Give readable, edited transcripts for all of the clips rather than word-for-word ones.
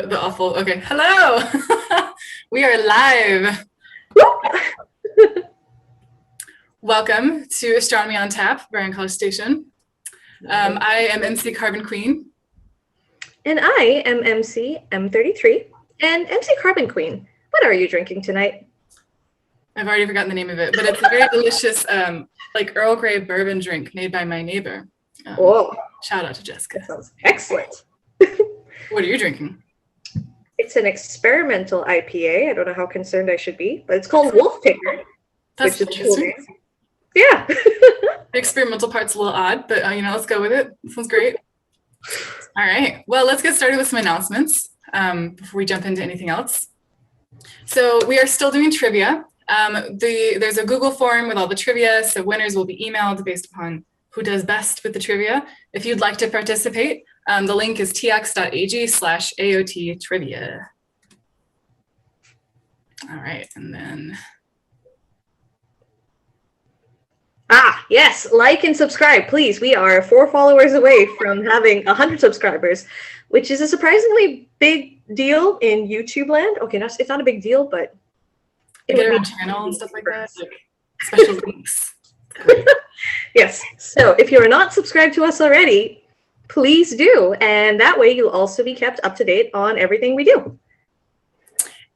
The awful. Okay. Hello. We are live. Welcome to Astronomy on Tap, Bryan College Station. I am MC Carbon Queen. And I am MC M33 and MC Carbon Queen. What are you drinking tonight? I've already forgotten the name of it, but it's a very delicious, like Earl Grey bourbon drink made by my neighbor. Oh, shout out to Jessica. That sounds excellent. What are you drinking? It's an experimental IPA. I don't know how concerned I should be, but it's called Wolf Picker. That's interesting. Cool. Yeah. The experimental part's a little odd, but let's go with it. This sounds great. All right. Well, let's get started with some announcements before we jump into anything else. So we are still doing trivia. There's a Google form with all the trivia, so winners will be emailed based upon who does best with the trivia. If you'd like to participate, the link is tx.ag/AoT trivia. All right, and then. Yes, like and subscribe, please. We are 4 followers away from having 100 subscribers, which is a surprisingly big deal in YouTube land. Okay, it's not a big deal, but get our own channel and stuff like that, like special links. Yes, so if you are not subscribed to us already, please do, and that way you'll also be kept up to date on everything we do.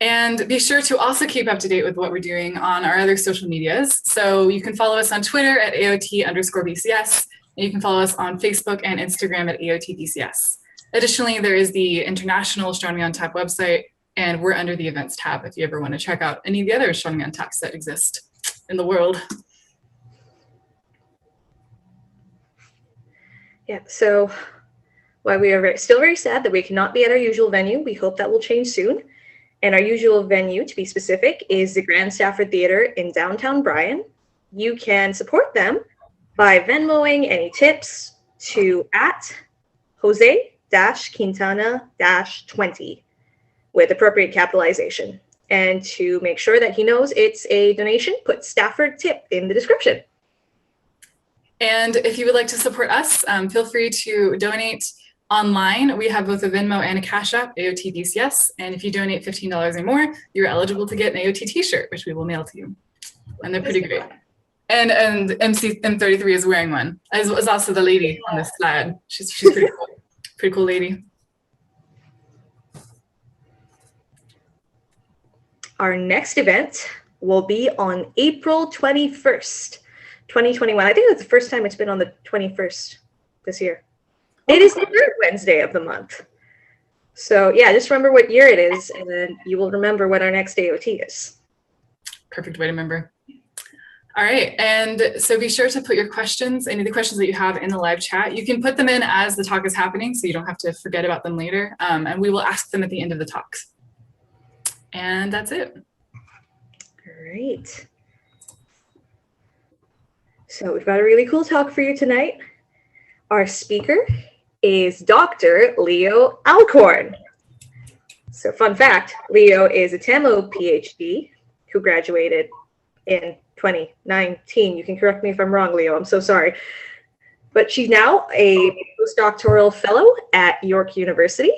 And be sure to also keep up to date with what we're doing on our other social medias. So you can follow us on Twitter at AoT_BCS, and you can follow us on Facebook and Instagram at AoT BCS. Additionally, there is the International Astronomy on Tap website, and we're under the events tab if you ever want to check out any of the other Astronomy on Taps that exist in the world. Yeah, so while we are still very sad that we cannot be at our usual venue, we hope that will change soon. And our usual venue, to be specific, is the Grand Stafford Theater in downtown Bryan. You can support them by Venmoing any tips to @Jose-Quintana-20 with appropriate capitalization. And to make sure that he knows it's a donation, put Stafford Tip in the description. And if you would like to support us, feel free to donate online. We have both a Venmo and a Cash App, AoT BCS. And if you donate $15 or more, you're eligible to get an AoT t-shirt, which we will mail to you. And they're pretty great. And MC M33 is wearing one, as was also the lady on this slide. She's pretty cool. Pretty cool lady. Our next event will be on April 21st, 2021. I think that's the first time it's been on the 21st this year. It is the 3rd Wednesday of the month. So yeah, just remember what year it is, and then you will remember what our next AoT is. Perfect way to remember. All right, and so be sure to put your questions, any of the questions that you have, in the live chat. You can put them in as the talk is happening, so you don't have to forget about them later, and we will ask them at the end of the talks. And that's it. Great. So we've got a really cool talk for you tonight. Our speaker is Dr. Leo Alcorn. So fun fact, Leo is a TAMO PhD who graduated in 2019. You can correct me if I'm wrong, Leo. I'm so sorry. But she's now a postdoctoral fellow at York University.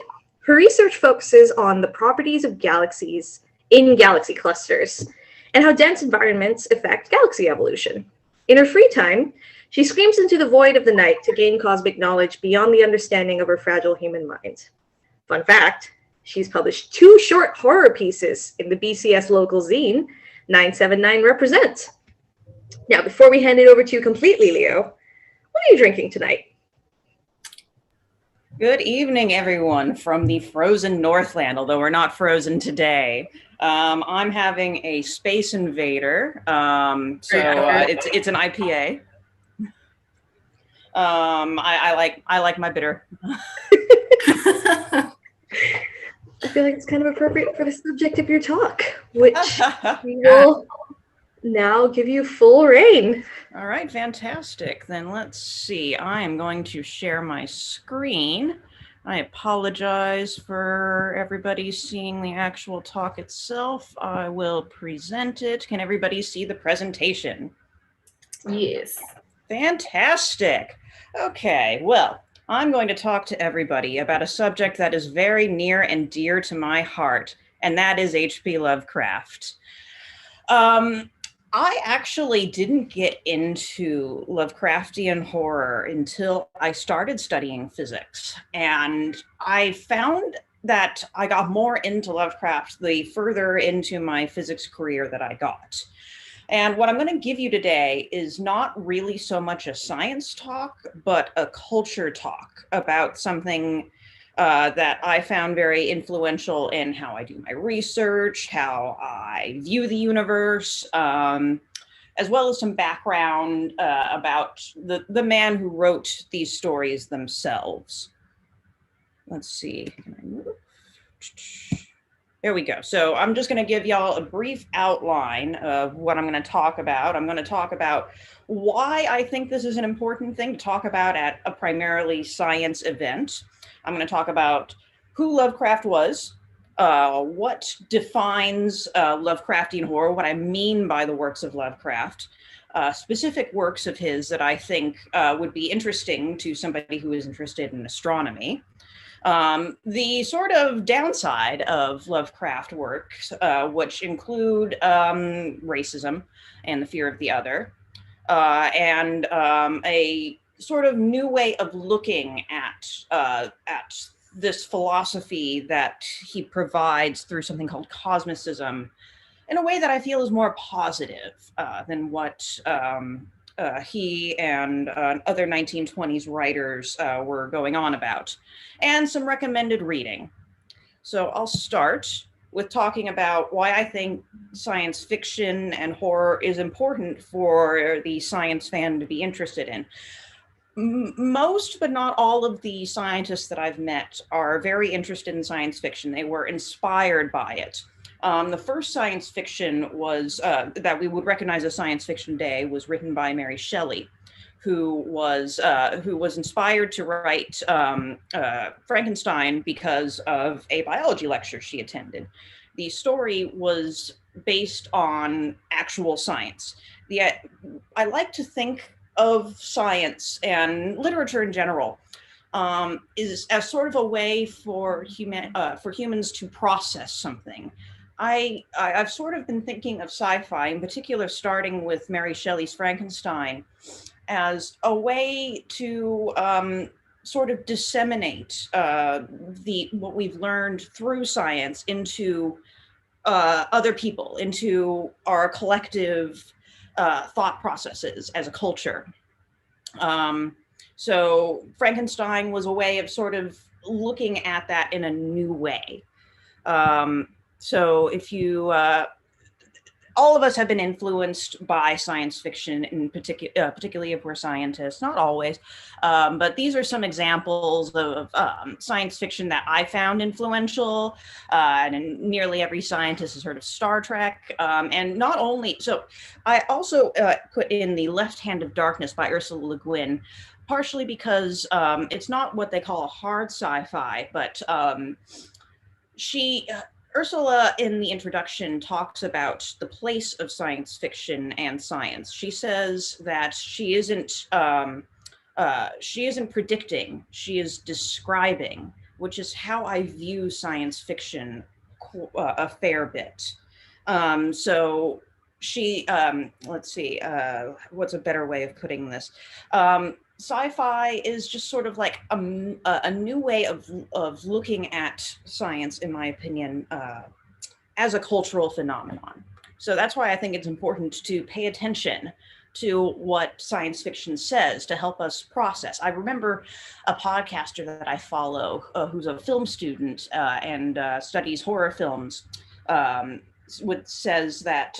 Her research focuses on the properties of galaxies in galaxy clusters and how dense environments affect galaxy evolution. In her free time, she screams into the void of the night to gain cosmic knowledge beyond the understanding of her fragile human mind. Fun fact, she's published 2 short horror pieces in the BCS local zine, 979 Represent. Now, before we hand it over to you completely, Leo, what are you drinking tonight? Good evening, everyone, from the frozen Northland, although we're not frozen today. I'm having a Space Invader, it's an IPA. I like my bitter. I feel like it's kind of appropriate for the subject of your talk, which we will now give you full reign. All right, fantastic. Then let's see. I am going to share my screen. I apologize for everybody seeing the actual talk itself. I will present it. Can everybody see the presentation? Yes. Fantastic. Okay, well, I'm going to talk to everybody about a subject that is very near and dear to my heart, and that is H.P. Lovecraft. I actually didn't get into Lovecraftian horror until I started studying physics, and I found that I got more into Lovecraft the further into my physics career that I got. And what I'm going to give you today is not really so much a science talk, but a culture talk about something that I found very influential in how I do my research, how I view the universe, as well as some background about the man who wrote these stories themselves. Let's see. Can I move? There we go. So I'm just going to give y'all a brief outline of what I'm going to talk about. I'm going to talk about why I think this is an important thing to talk about at a primarily science event. I'm going to talk about who Lovecraft was, what defines Lovecraftian horror, what I mean by the works of Lovecraft, specific works of his that I think would be interesting to somebody who is interested in astronomy. The sort of downside of Lovecraft works, which include racism and the fear of the other, and a sort of new way of looking at this philosophy that he provides through something called cosmicism in a way that I feel is more positive than what he and other 1920s writers were going on about, and some recommended reading. So I'll start with talking about why I think science fiction and horror is important for the science fan to be interested in. Most, but not all of the scientists that I've met are very interested in science fiction. They were inspired by it. The first science fiction was that we would recognize as science fiction today was written by Mary Shelley, who was inspired to write Frankenstein because of a biology lecture she attended. The story was based on actual science. I like to think of science and literature in general is as sort of a way for humans to process something. I've sort of been thinking of sci-fi, in particular, starting with Mary Shelley's Frankenstein, as a way to sort of disseminate what we've learned through science into other people, into our collective thought processes as a culture. So Frankenstein was a way of sort of looking at that in a new way. So if you, all of us have been influenced by science fiction, in particularly if we're scientists, not always, but these are some examples of science fiction that I found influential, and nearly every scientist has heard of Star Trek, and not only, so I also put in The Left Hand of Darkness by Ursula Le Guin, partially because it's not what they call a hard sci-fi, but Ursula, in the introduction, talks about the place of science fiction and science. She says that she isn't predicting, she is describing, which is how I view science fiction a fair bit. So she, let's see, what's a better way of putting this? Sci-fi is just sort of like a new way of looking at science, in my opinion, as a cultural phenomenon. So that's why I think it's important to pay attention to what science fiction says to help us process. I remember a podcaster that I follow who's a film student and studies horror films, says that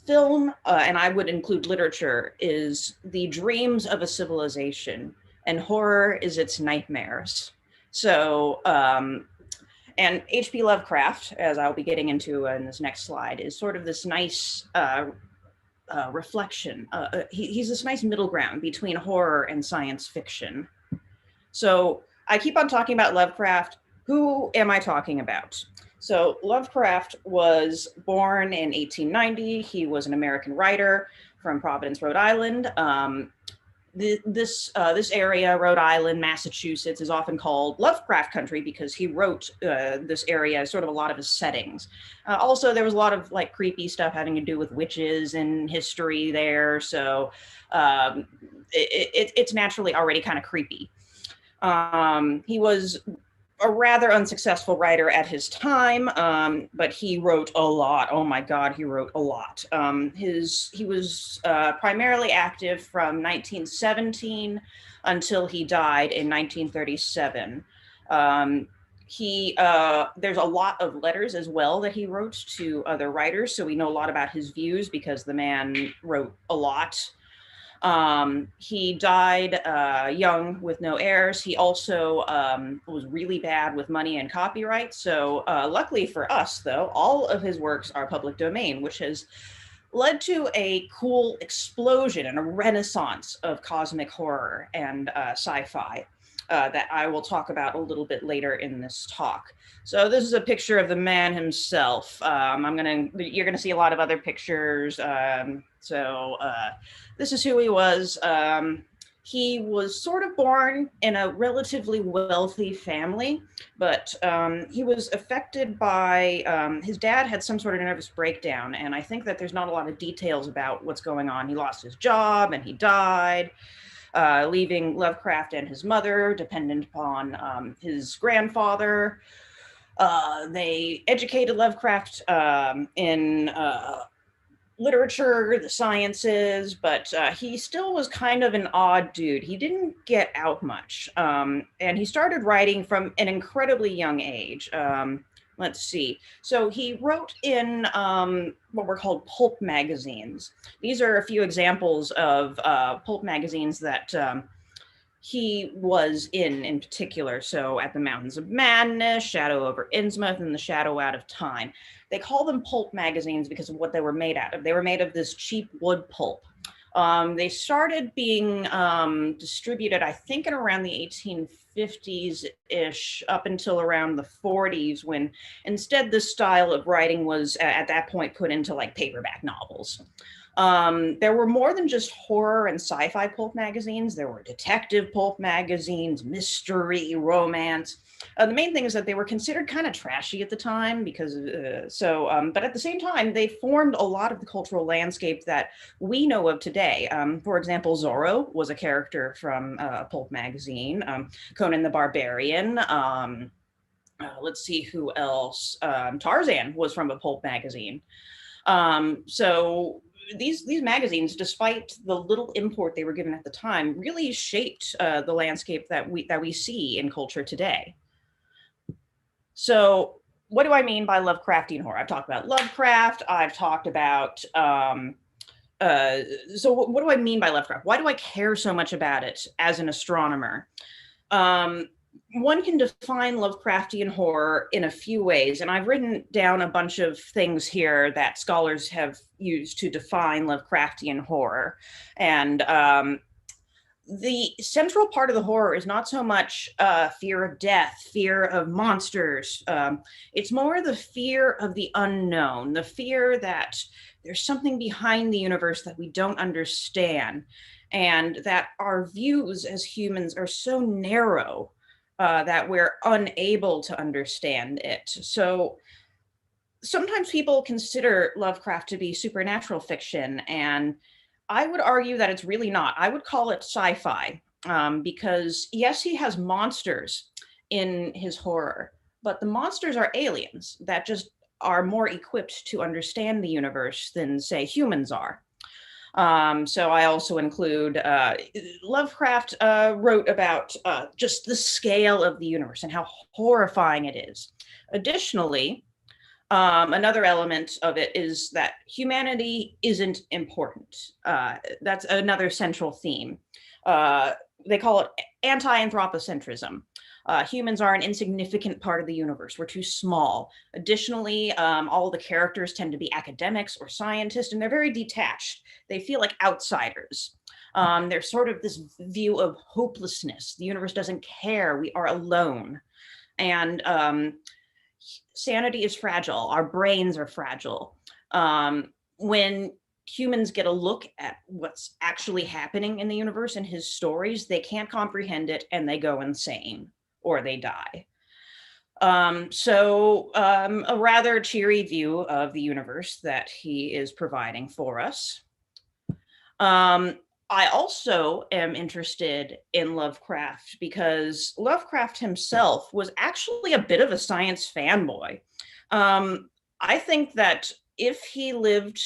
film, and I would include literature, is the dreams of a civilization, and horror is its nightmares. So, and H.P. Lovecraft, as I'll be getting into in this next slide, is sort of this nice reflection. He's this nice middle ground between horror and science fiction. So I keep on talking about Lovecraft. Who am I talking about? So Lovecraft was born in 1890. He was an American writer from Providence, Rhode Island. this area, Rhode Island, Massachusetts, is often called Lovecraft country because he wrote this area as sort of a lot of his settings. Also, there was a lot of like creepy stuff having to do with witches and history there, so it's naturally already kind of creepy. He was a rather unsuccessful writer at his time, but he wrote a lot. Oh my God, he wrote a lot. He was primarily active from 1917 until he died in 1937. There's a lot of letters as well that he wrote to other writers, so we know a lot about his views because the man wrote a lot. He died young with no heirs. He also was really bad with money and copyright. So luckily for us, though, all of his works are public domain, which has led to a cool explosion and a renaissance of cosmic horror and sci-fi that I will talk about a little bit later in this talk. So this is a picture of the man himself. You're gonna see a lot of other pictures. This is who he was. He was sort of born in a relatively wealthy family, but he was affected by, his dad had some sort of nervous breakdown, and I think that there's not a lot of details about what's going on. He lost his job and he died, leaving Lovecraft and his mother dependent upon his grandfather. They educated Lovecraft in literature, the sciences, but he still was kind of an odd dude. He didn't get out much. And he started writing from an incredibly young age. Let's see. So he wrote in what were called pulp magazines. These are a few examples of pulp magazines that he was in particular. So At the Mountains of Madness, Shadow over Innsmouth, and The Shadow Out of Time. They call them pulp magazines because of what they were made out of. They were made of this cheap wood pulp. They started being distributed, I think, in around the 1850s-ish, up until around the 40s, when instead this style of writing was, at that point, put into like paperback novels. There were more than just horror and sci-fi pulp magazines. There were detective pulp magazines, mystery, romance. The main thing is that they were considered kind of trashy at the time because, but at the same time, they formed a lot of the cultural landscape that we know of today. For example, Zorro was a character from a pulp magazine, Conan the Barbarian. Let's see who else. Tarzan was from a pulp magazine. So these magazines, despite the little import they were given at the time, really shaped the landscape that we see in culture today. So what do I mean by Lovecraftian horror? I've talked about Lovecraft. I've talked about, so what do I mean by Lovecraft? Why do I care so much about it as an astronomer? One can define Lovecraftian horror in a few ways, and I've written down a bunch of things here that scholars have used to define Lovecraftian horror. And the central part of the horror is not so much fear of death, fear of monsters. It's more the fear of the unknown, the fear that there's something behind the universe that we don't understand, and that our views as humans are so narrow that we're unable to understand it. So sometimes people consider Lovecraft to be supernatural fiction, and I would argue that it's really not. I would call it sci-fi because yes, he has monsters in his horror, but the monsters are aliens that just are more equipped to understand the universe than, say, humans are. So I also include, Lovecraft wrote about just the scale of the universe and how horrifying it is. Additionally, another element of it is that humanity isn't important. That's another central theme. They call it anti-anthropocentrism. Humans are an insignificant part of the universe. We're too small. Additionally, all the characters tend to be academics or scientists, and they're very detached. They feel like outsiders. There's sort of this view of hopelessness. The universe doesn't care. We are alone. And sanity is fragile. Our brains are fragile. When humans get a look at what's actually happening in the universe in his stories, they can't comprehend it and they go insane or they die. A rather cheery view of the universe that he is providing for us. I also am interested in Lovecraft because Lovecraft himself was actually a bit of a science fanboy. I think that if he lived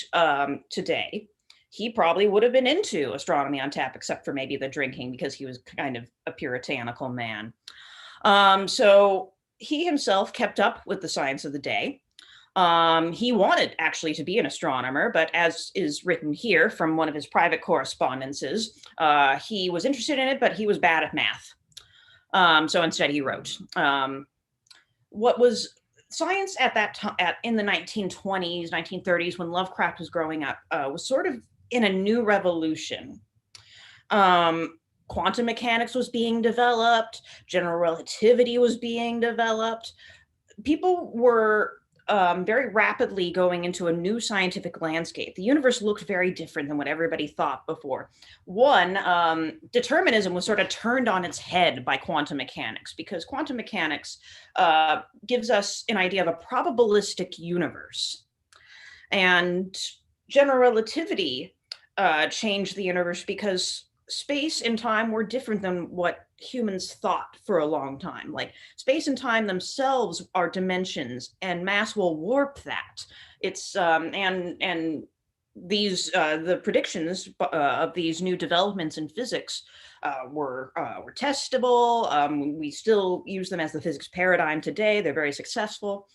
today, he probably would have been into astronomy on tap, except for maybe the drinking, because he was kind of a puritanical man. So he himself kept up with the science of the day. He wanted actually to be an astronomer, but as is written here from one of his private correspondences, he was interested in it, but he was bad at math. So instead he wrote. What was science at that time, in the 1920s, 1930s, when Lovecraft was growing up, was sort of in a new revolution. Quantum mechanics was being developed, general relativity was being developed. People were very rapidly going into a new scientific landscape. The universe looked very different than what everybody thought before. One, determinism was sort of turned on its head by quantum mechanics, because quantum mechanics gives us an idea of a probabilistic universe. And general relativity changed the universe because space and time were different than what humans thought for a long time. Like, space and time themselves are dimensions, and mass will warp that. It's and these the predictions of these new developments in physics were testable. We still use them as the physics paradigm today. They're very successful.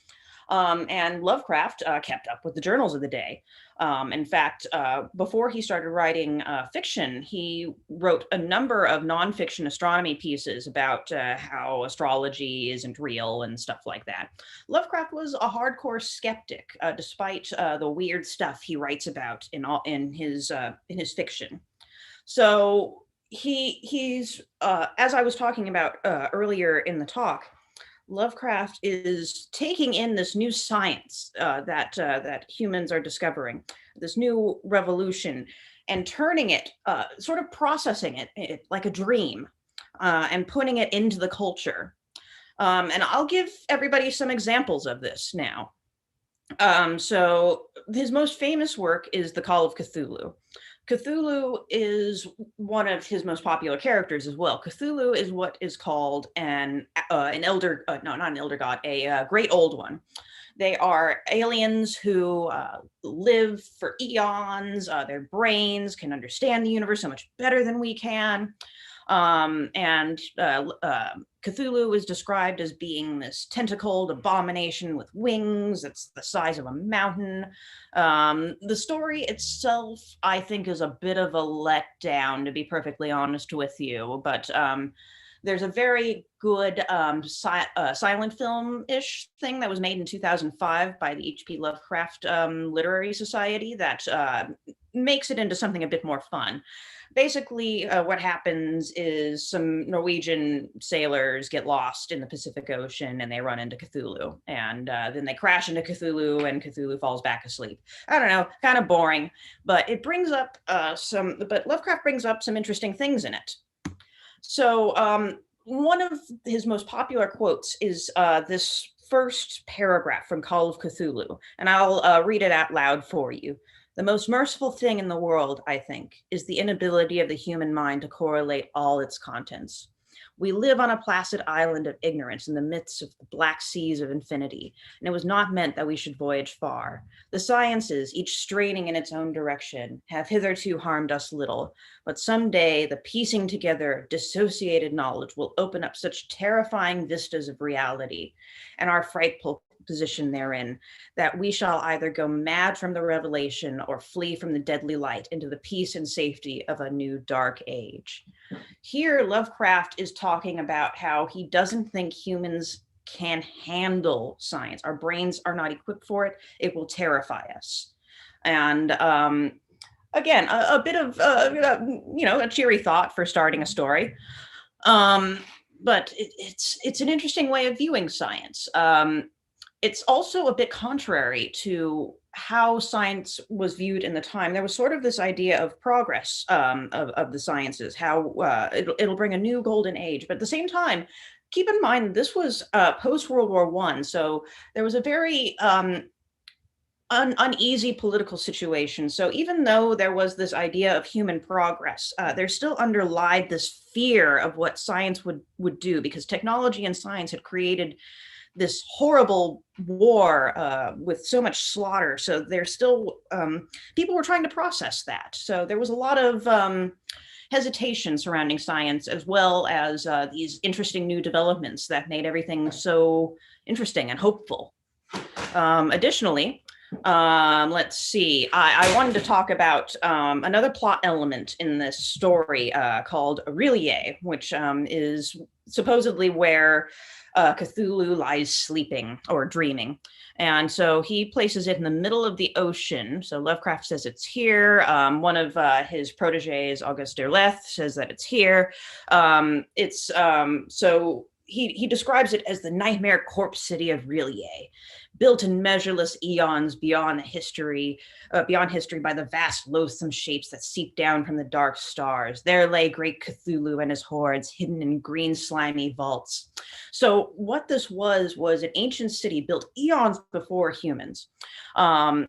And Lovecraft kept up with the journals of the day. In fact, before he started writing fiction, he wrote a number of nonfiction astronomy pieces about how astrology isn't real and stuff like that. Lovecraft was a hardcore skeptic, despite the weird stuff he writes about in his fiction. So he's as I was talking about earlier in the talk, Lovecraft is taking in this new science that humans are discovering, this new revolution, and turning it, sort of processing it like a dream, and putting it into the culture. And I'll give everybody some examples of this now. So his most famous work is The Call of Cthulhu. Cthulhu is one of his most popular characters as well. Cthulhu is what is called an elder, no, not an elder god, a great old one. They are aliens who live for eons. Their brains can understand the universe so much better than we can. Cthulhu is described as being this tentacled abomination with wings that's the size of a mountain. The story itself, I think, is a bit of a letdown, to be perfectly honest with you, but there's a very good silent film-ish thing that was made in 2005 by the H.P. Lovecraft Literary Society that makes it into something a bit more fun. Basically, what happens is some Norwegian sailors get lost in the Pacific Ocean and they run into Cthulhu. And then they crash into Cthulhu and Cthulhu falls back asleep. I don't know, kind of boring, but it brings up but Lovecraft brings up some interesting things in it. So one of his most popular quotes is this first paragraph from Call of Cthulhu, and I'll read it out loud for you. The most merciful thing in the world, I think, is the inability of the human mind to correlate all its contents. We live on a placid island of ignorance in the midst of the black seas of infinity, and it was not meant that we should voyage far. The sciences, each straining in its own direction, have hitherto harmed us little, but someday the piecing together of dissociated knowledge will open up such terrifying vistas of reality, and our frightful position therein, that we shall either go mad from the revelation or flee from the deadly light into the peace and safety of a new dark age. Here, Lovecraft is talking about how he doesn't think humans can handle science. Our brains are not equipped for it. It will terrify us. And again, a bit of, a cheery thought for starting a story. But it's an interesting way of viewing science. It's also a bit contrary to how science was viewed in the time, there was sort of this idea of progress of the sciences, how it'll bring a new golden age. But at the same time, keep in mind, this was post-World War I. So there was a very uneasy political situation. So even though there was this idea of human progress, there still underlied this fear of what science would do, because technology and science had created this horrible war with so much slaughter. So there's still, people were trying to process that. So there was a lot of hesitation surrounding science, as well as these interesting new developments that made everything so interesting and hopeful. Additionally, let's see, I wanted to talk about another plot element in this story called Aurelie, which is supposedly where Cthulhu lies sleeping or dreaming. And so he places it in the middle of the ocean. So Lovecraft says it's here. One of his proteges, Auguste Derleth, says that it's here. So he describes it as the nightmare corpse city of Rillier, built in measureless eons beyond history by the vast loathsome shapes that seep down from the dark stars. There lay great Cthulhu and his hordes, hidden in green slimy vaults. So what this was an ancient city built eons before humans. And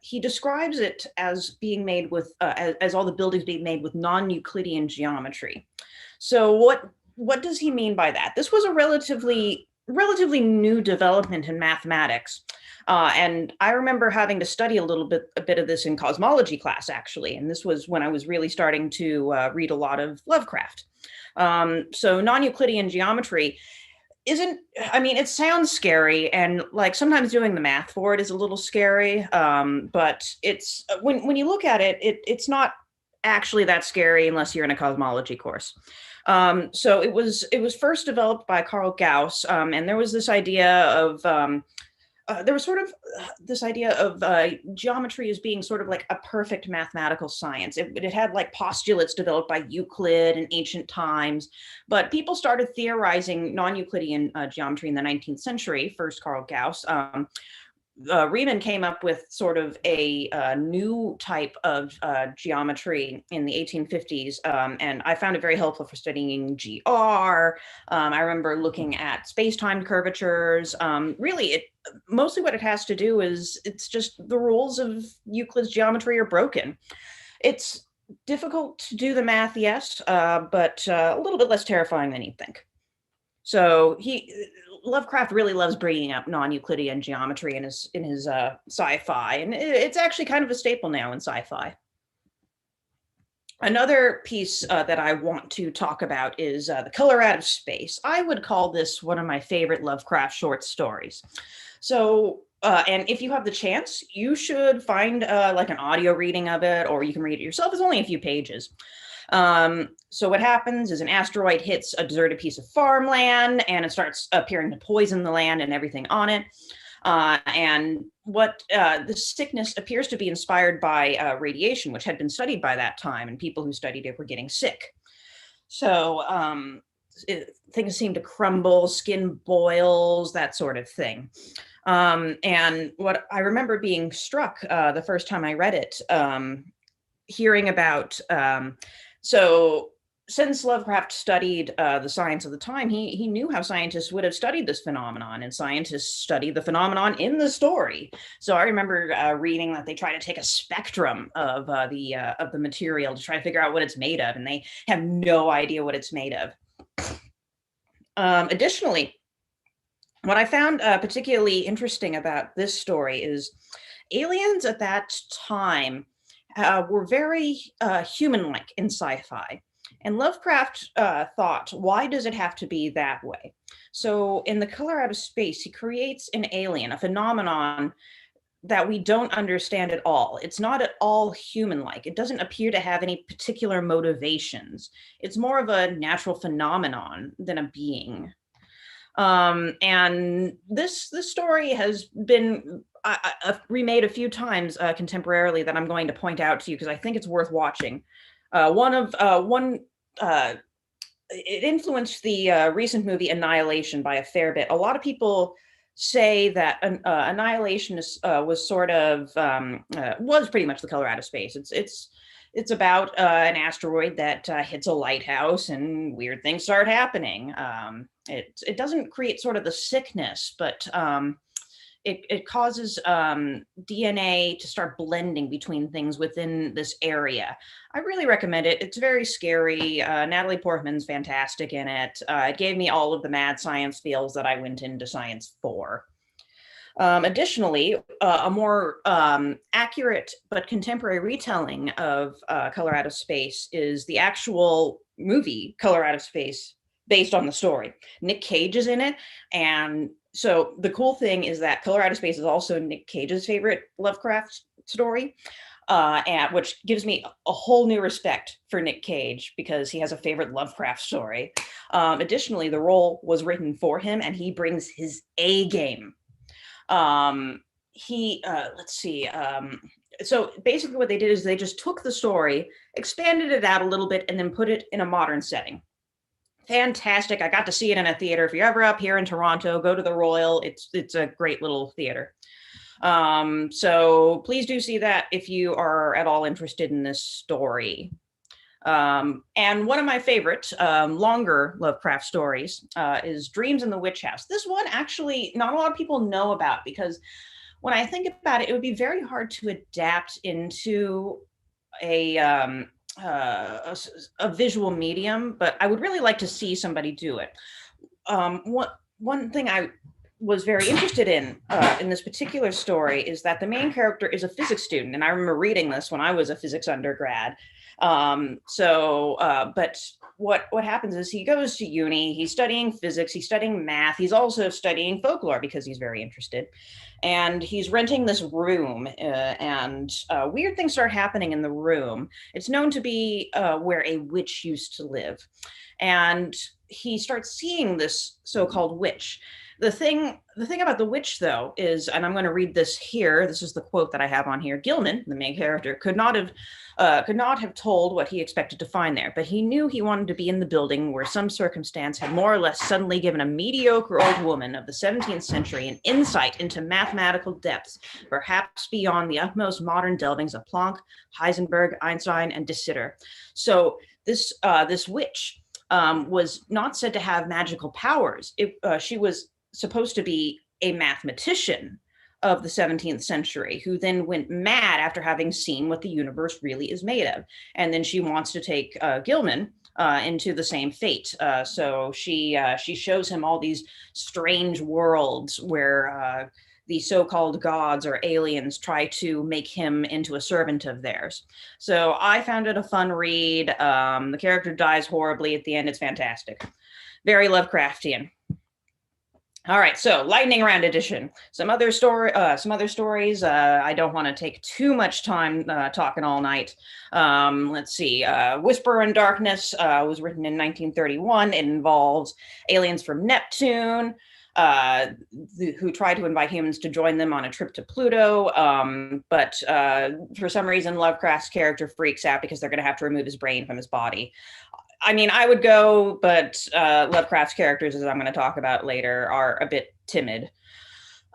he describes it as being made with, as all the buildings being made with non-Euclidean geometry. So what does he mean by that? This was a relatively new development in mathematics. And I remember having to study a bit of this in cosmology class, actually. And this was when I was really starting to read a lot of Lovecraft. So non-Euclidean geometry it sounds scary, and like sometimes doing the math for it is a little scary. But it's when you look at it, it's not actually that scary unless you're in a cosmology course. So it was first developed by Carl Gauss, and there was this idea of geometry as being sort of like a perfect mathematical science. It had like postulates developed by Euclid in ancient times, but people started theorizing non-Euclidean geometry in the 19th century. First Carl Gauss. Riemann came up with sort of a new type of geometry in the 1850s, and I found it very helpful for studying GR. I remember looking at space-time curvatures. Mostly what it has to do is it's just the rules of Euclid's geometry are broken. It's difficult to do the math, yes, but a little bit less terrifying than you'd think. So Lovecraft really loves bringing up non-Euclidean geometry in his sci-fi, and it's actually kind of a staple now in sci-fi. Another piece that I want to talk about is The Color Out of Space. I would call this one of my favorite Lovecraft short stories. So, and if you have the chance, you should find like an audio reading of it, or you can read it yourself. It's only a few pages. So what happens is an asteroid hits a deserted piece of farmland, and it starts appearing to poison the land and everything on it. And what the sickness appears to be inspired by radiation, which had been studied by that time, and people who studied it were getting sick. So things seem to crumble, skin boils, that sort of thing. And what I remember being struck the first time I read it, hearing about, so since Lovecraft studied the science of the time, he knew how scientists would have studied this phenomenon, and scientists studied the phenomenon in the story. So I remember reading that they try to take a spectrum of the material to try to figure out what it's made of, and they have no idea what it's made of. Additionally, what I found particularly interesting about this story is aliens at that time were very human-like in sci-fi. And Lovecraft thought, why does it have to be that way? So in The Color Out of Space, he creates an alien, a phenomenon that we don't understand at all. It's not at all human-like. It doesn't appear to have any particular motivations. It's more of a natural phenomenon than a being. And this story has been remade a few times contemporarily that I'm going to point out to you because I think it's worth watching. It influenced the recent movie Annihilation by a fair bit. A lot of people say that Annihilation was sort of was pretty much the color out of space. It's about an asteroid that hits a lighthouse and weird things start happening. It doesn't create sort of the sickness, but it causes DNA to start blending between things within this area. I really recommend it. It's very scary. Natalie Portman's fantastic in it. It gave me all of the mad science feels that I went into science for. Additionally, a more accurate but contemporary retelling of Color Out of Space is the actual movie Color Out of Space, based on the story. Nick Cage is in it, and so the cool thing is that Color Out of Space is also Nick Cage's favorite Lovecraft story, and which gives me a whole new respect for Nick Cage because he has a favorite Lovecraft story. Additionally, the role was written for him, and he brings his A game. Let's see. So basically what they did is they just took the story, expanded it out a little bit, and then put it in a modern setting. Fantastic. I got to see it in a theater. If you're ever up here in Toronto, go to the Royal. It's a great little theater. So please do see that if you are at all interested in this story. And one of my favorite longer Lovecraft stories is Dreams in the Witch House. This one actually not a lot of people know about because when I think about it, it would be very hard to adapt into a visual medium, but I would really like to see somebody do it. One thing I was very interested in this particular story is that the main character is a physics student, and I remember reading this when I was a physics undergrad. But what happens is he goes to uni, he's studying physics, he's studying math, he's also studying folklore because he's very interested. And he's renting this room and weird things start happening in the room. It's known to be where a witch used to live. And he starts seeing this so-called witch. The thing about the witch, though, is, and I'm going to read this here. This is the quote that I have on here. Gilman, the main character, could not have told what he expected to find there, but he knew he wanted to be in the building where some circumstance had more or less suddenly given a mediocre old woman of the 17th century an insight into mathematical depths, perhaps beyond the utmost modern delvings of Planck, Heisenberg, Einstein, and de Sitter. So this witch was not said to have magical powers. She was supposed to be a mathematician of the 17th century who then went mad after having seen what the universe really is made of. And then she wants to take Gilman into the same fate. So she shows him all these strange worlds where the so-called gods or aliens try to make him into a servant of theirs. So I found it a fun read. The character dies horribly at the end. It's fantastic. Very Lovecraftian. All right, so lightning round edition. Some other stories. I don't want to take too much time talking all night. Let's see. Whisper in Darkness was written in 1931. It involves aliens from Neptune who try to invite humans to join them on a trip to Pluto. But for some reason, Lovecraft's character freaks out because they're going to have to remove his brain from his body. I mean, I would go, but Lovecraft's characters, as I'm going to talk about later, are a bit timid.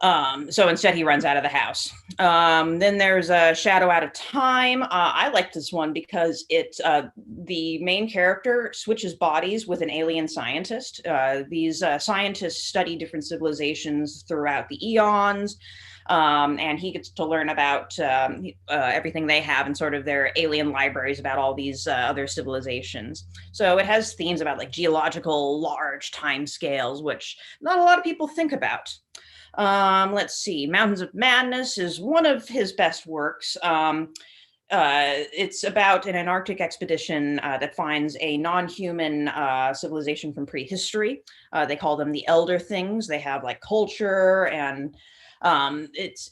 So instead, he runs out of the house. Then there's Shadow Out of Time. I like this one because the main character switches bodies with an alien scientist. These scientists study different civilizations throughout the eons. And he gets to learn about everything they have in sort of their alien libraries about all these other civilizations. So it has themes about like geological large time scales, which not a lot of people think about. Let's see. Mountains of Madness is one of his best works. It's about an Antarctic expedition that finds a non-human civilization from prehistory. They call them the Elder Things. They have like culture and it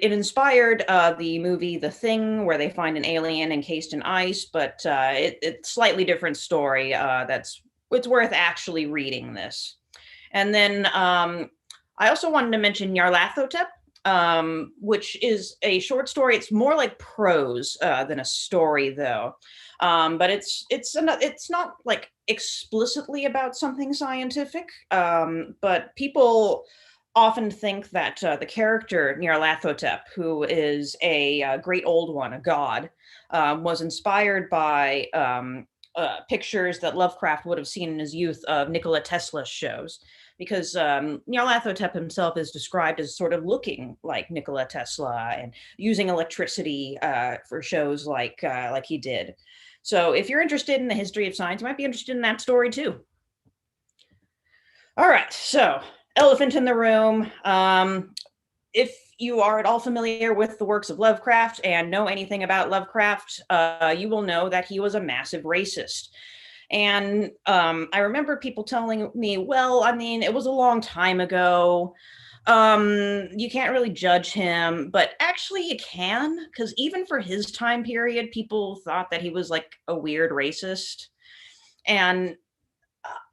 inspired the movie The Thing, where they find an alien encased in ice, but it's slightly different story. It's worth actually reading this. And then I also wanted to mention Nyarlathotep, which is a short story. It's more like prose than a story, though. But it's not like explicitly about something scientific. But people often think that the character Nyarlathotep, who is a great old one, a god, was inspired by pictures that Lovecraft would have seen in his youth of Nikola Tesla's shows, because Nyarlathotep himself is described as sort of looking like Nikola Tesla and using electricity for shows like he did. So if you're interested in the history of science, you might be interested in that story too. All right, so elephant in the room. If you are at all familiar with the works of Lovecraft and know anything about Lovecraft, you will know that he was a massive racist. And I remember people telling me, well, I mean, it was a long time ago. You can't really judge him, but actually you can, because even for his time period, people thought that he was like a weird racist. And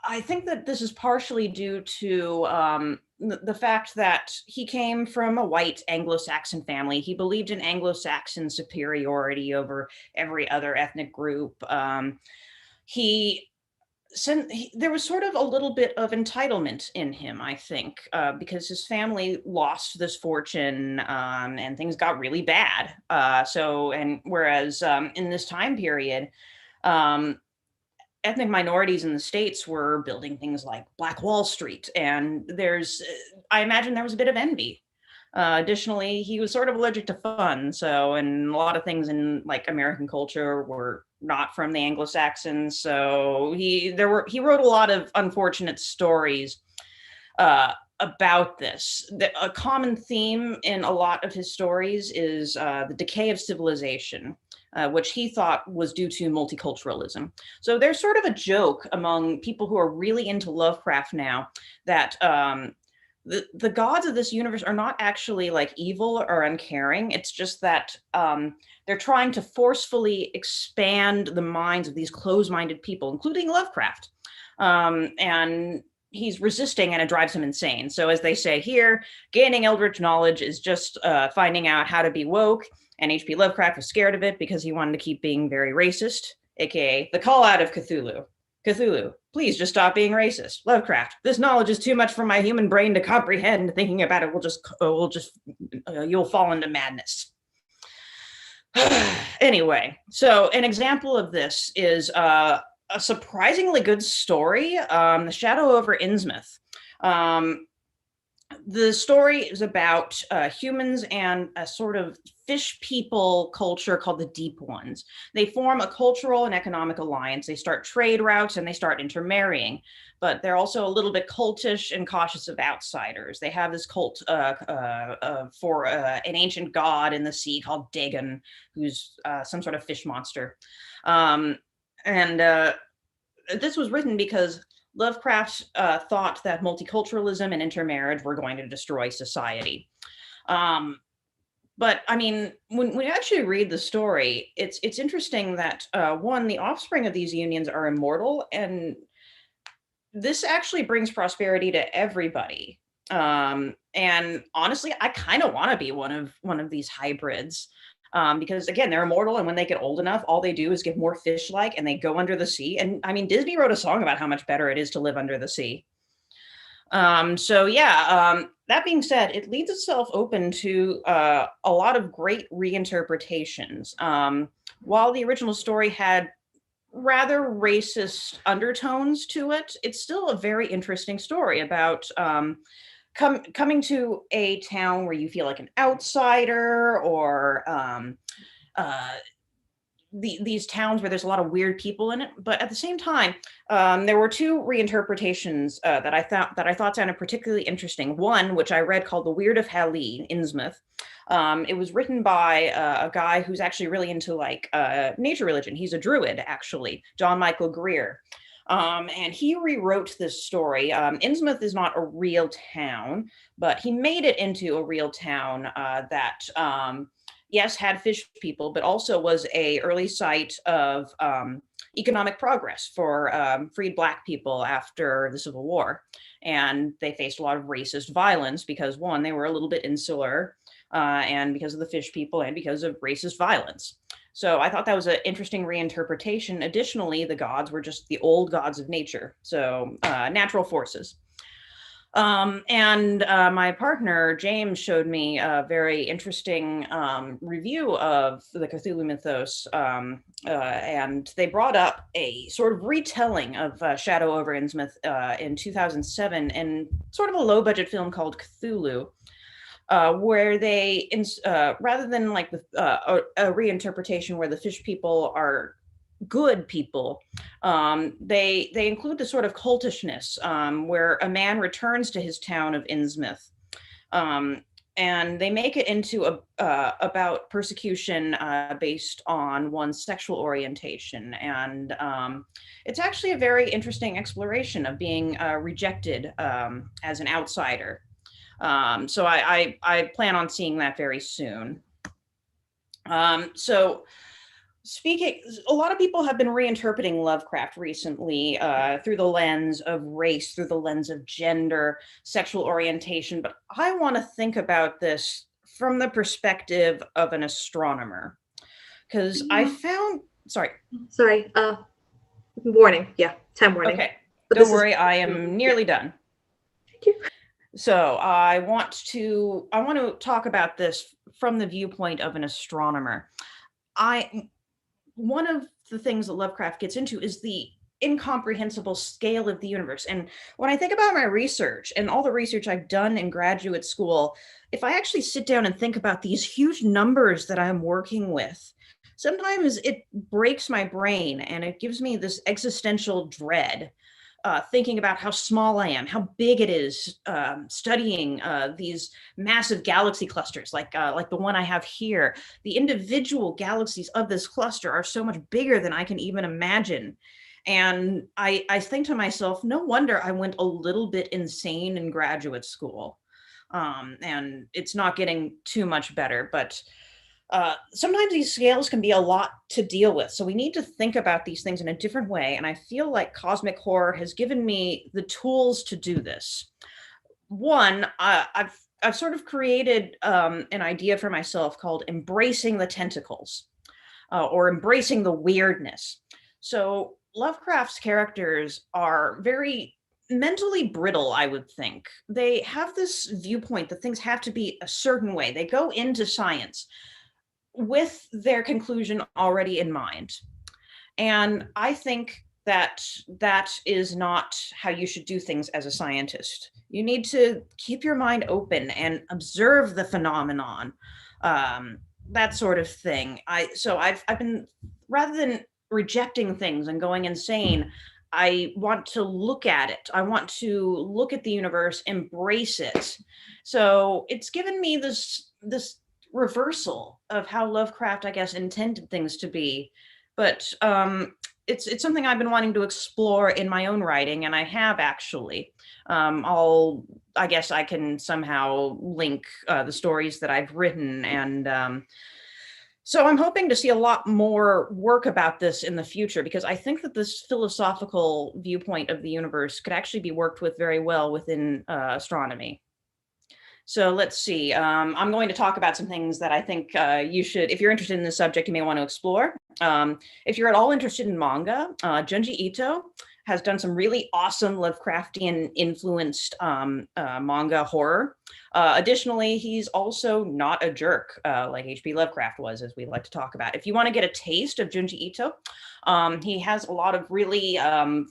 I think that this is partially due to the fact that he came from a white Anglo-Saxon family. He believed in Anglo-Saxon superiority over every other ethnic group. There was sort of a little bit of entitlement in him, I think, because his family lost this fortune and things got really bad. Whereas in this time period, ethnic minorities in the States were building things like Black Wall Street, and I imagine there was a bit of envy. Additionally, he was sort of allergic to fun, and a lot of things in like American culture were not from the Anglo-Saxons, so he wrote a lot of unfortunate stories about this. A common theme in a lot of his stories is the decay of civilization, which he thought was due to multiculturalism. So there's sort of a joke among people who are really into Lovecraft now that the gods of this universe are not actually like evil or uncaring. It's just that they're trying to forcefully expand the minds of these closed-minded people, including Lovecraft. And he's resisting, and it drives him insane. So as they say here, gaining eldritch knowledge is just finding out how to be woke. And H.P. Lovecraft was scared of it because he wanted to keep being very racist, aka the call out of Cthulhu. Cthulhu, please just stop being racist. Lovecraft, this knowledge is too much for my human brain to comprehend. Thinking about it you'll fall into madness. Anyway, so an example of this is a surprisingly good story, The Shadow over Innsmouth. The story is about humans and a sort of fish people culture called the Deep Ones. They form a cultural and economic alliance. They start trade routes and they start intermarrying, but they're also a little bit cultish and cautious of outsiders. They have this cult for an ancient god in the sea called Dagon, who's some sort of fish monster. This was written because Lovecraft thought that multiculturalism and intermarriage were going to destroy society. But I mean, when we actually read the story, it's interesting that one, the offspring of these unions are immortal, and this actually brings prosperity to everybody. And honestly, I kind of want to be one of these hybrids. Because again, they're immortal, and when they get old enough, all they do is get more fish-like, and they go under the sea. And I mean, Disney wrote a song about how much better it is to live under the sea. That being said, it leaves itself open to a lot of great reinterpretations. While the original story had rather racist undertones to it, it's still a very interesting story about coming to a town where you feel like an outsider, or these towns where there's a lot of weird people in it. But at the same time, there were two reinterpretations that I thought sounded particularly interesting. One, which I read, called The Weird of Hali, Innsmouth. It was written by a guy who's actually really into like nature religion. He's a druid, actually, John Michael Greer. And he rewrote this story. Innsmouth is not a real town, but he made it into a real town that, yes, had fish people, but also was a early site of economic progress for freed Black people after the Civil War. And they faced a lot of racist violence because, one, they were a little bit insular, and because of the fish people, and because of racist violence. So I thought that was an interesting reinterpretation. Additionally, the gods were just the old gods of nature, so natural forces. And my partner, James, showed me a very interesting review of the Cthulhu mythos. And they brought up a sort of retelling of Shadow over Innsmouth in 2007 in sort of a low budget film called Cthulhu. Where they, rather than like a reinterpretation where the fish people are good people, they include the sort of cultishness where a man returns to his town of Innsmouth, and they make it into about persecution based on one's sexual orientation, and it's actually a very interesting exploration of being rejected as an outsider. So I plan on seeing that very soon. So speaking, a lot of people have been reinterpreting Lovecraft recently through the lens of race, through the lens of gender, sexual orientation, but I want to think about this from the perspective of an astronomer, because I found, sorry, warning, yeah, time warning. Okay, But don't worry, I am nearly done. Thank you. So I want to talk about this from the viewpoint of an astronomer. One of the things that Lovecraft gets into is the incomprehensible scale of the universe. And when I think about my research and all the research I've done in graduate school, if I actually sit down and think about these huge numbers that I'm working with, sometimes it breaks my brain and it gives me this existential dread. Thinking about how small I am, how big it is, studying these massive galaxy clusters, like the one I have here. The individual galaxies of this cluster are so much bigger than I can even imagine. And I think to myself, no wonder I went a little bit insane in graduate school. And it's not getting too much better, but sometimes these scales can be a lot to deal with. So we need to think about these things in a different way. And I feel like cosmic horror has given me the tools to do this. One, I've sort of created an idea for myself called embracing the tentacles or embracing the weirdness. So Lovecraft's characters are very mentally brittle, I would think. They have this viewpoint that things have to be a certain way. They go into science with their conclusion already in mind. And I think that that is not how you should do things as a scientist. You need to keep your mind open and observe the phenomenon, that sort of thing. So I've been, rather than rejecting things and going insane, I want to look at it. I want to look at the universe, embrace it. So it's given me this reversal of how Lovecraft, I guess, intended things to be. But it's something I've been wanting to explore in my own writing, and I have actually. I guess I can somehow link the stories that I've written, and so I'm hoping to see a lot more work about this in the future, because I think that this philosophical viewpoint of the universe could actually be worked with very well within astronomy. So let's see. I'm going to talk about some things that I think you should, if you're interested in this subject, you may want to explore. If you're at all interested in manga, Junji Ito has done some really awesome Lovecraftian influenced manga horror. Additionally, he's also not a jerk like H.P. Lovecraft was, as we like to talk about. If you want to get a taste of Junji Ito, he has a lot of really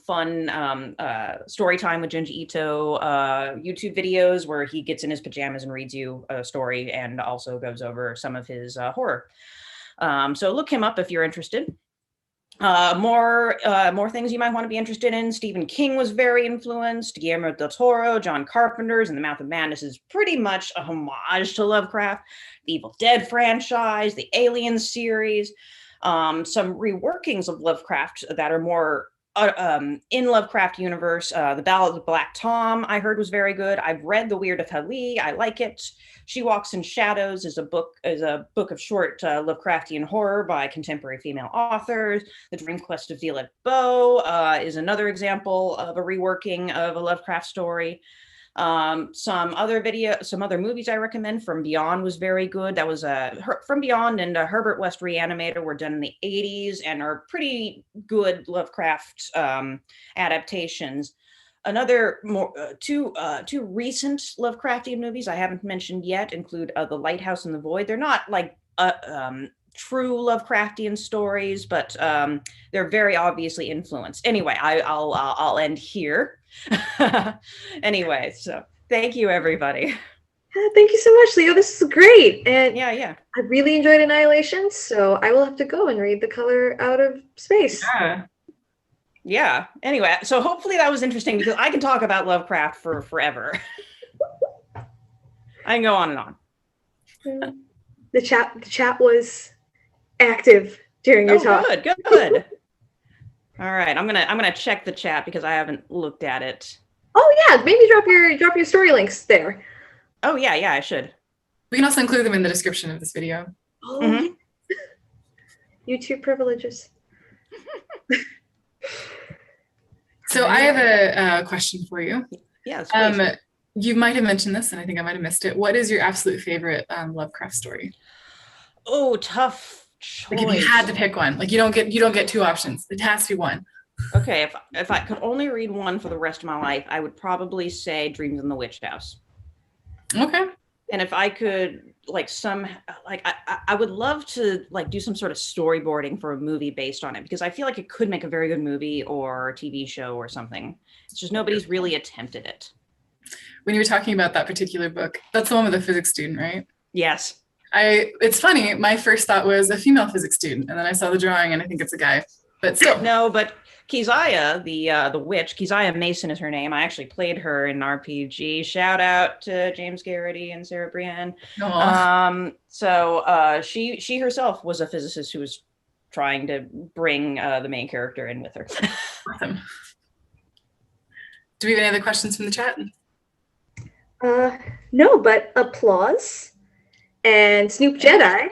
fun story time with Junji Ito YouTube videos where he gets in his pajamas and reads you a story and also goes over some of his horror. So look him up if you're interested. More things you might want to be interested in. Stephen King was very influenced. Guillermo del Toro, John Carpenter's And the Mouth of Madness is pretty much a homage to Lovecraft. The Evil Dead franchise, the Alien series, some reworkings of Lovecraft that are more in Lovecraft universe. The Ballad of Black Tom I heard was very good. I've read The Weird of Ali. I like it. She Walks in Shadows is a book of short Lovecraftian horror by contemporary female authors. The Dream Quest of Violette Bow is another example of a reworking of a Lovecraft story. Some other movies I recommend. From Beyond was very good. That was From Beyond and Herbert West Reanimator were done in the 80s and are pretty good Lovecraft adaptations. Another two recent Lovecraftian movies I haven't mentioned yet include The Lighthouse in the Void. They're not like true Lovecraftian stories, but they're very obviously influenced. Anyway, I'll end here. Anyway, so thank you, everybody. Thank you so much, Leo. This is great. And yeah. I really enjoyed Annihilation, so I will have to go and read The Color Out of Space. Yeah. Anyway, so hopefully that was interesting because I can talk about Lovecraft for forever. I can go on and on. The chat was active during your talk. Good. All right, I'm gonna check the chat because I haven't looked at it. Oh yeah, maybe drop your story links there. Oh yeah, I should. We can also include them in the description of this video. Oh, YouTube privileges. So I have a question for you. Yes. You might have mentioned this, and I think I might have missed it. What is your absolute favorite Lovecraft story? Oh, tough choice. Like if you had to pick one, like you don't get two options. It has to be one. Okay, if I could only read one for the rest of my life, I would probably say Dreams in the Witch House. Okay. And if I could I would love to like do some sort of storyboarding for a movie based on it because I feel like it could make a very good movie or TV show or something. It's just nobody's really attempted it. When you were talking about that particular book, that's the one with the physics student, right? Yes. It's funny, my first thought was a female physics student, and then I saw the drawing and I think it's a guy. But still. No, but Keziah, the witch, Keziah Mason is her name. I actually played her in RPG. Shout out to James Garrity and Sarah Brienne. So she herself was a physicist who was trying to bring the main character in with her. Awesome. Do we have any other questions from the chat? No, but applause. And Snoop Jedi,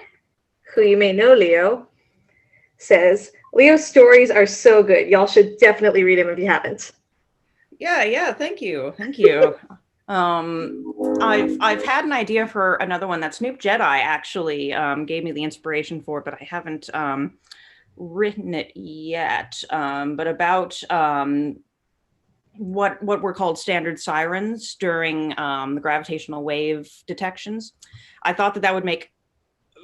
who you may know, Leo, says, Leo's stories are so good. Y'all should definitely read them if you haven't. Yeah. Thank you. I've had an idea for another one that Snoop Jedi actually gave me the inspiration for, but I haven't written it yet. But about what were called standard sirens during the gravitational wave detections. I thought that would make,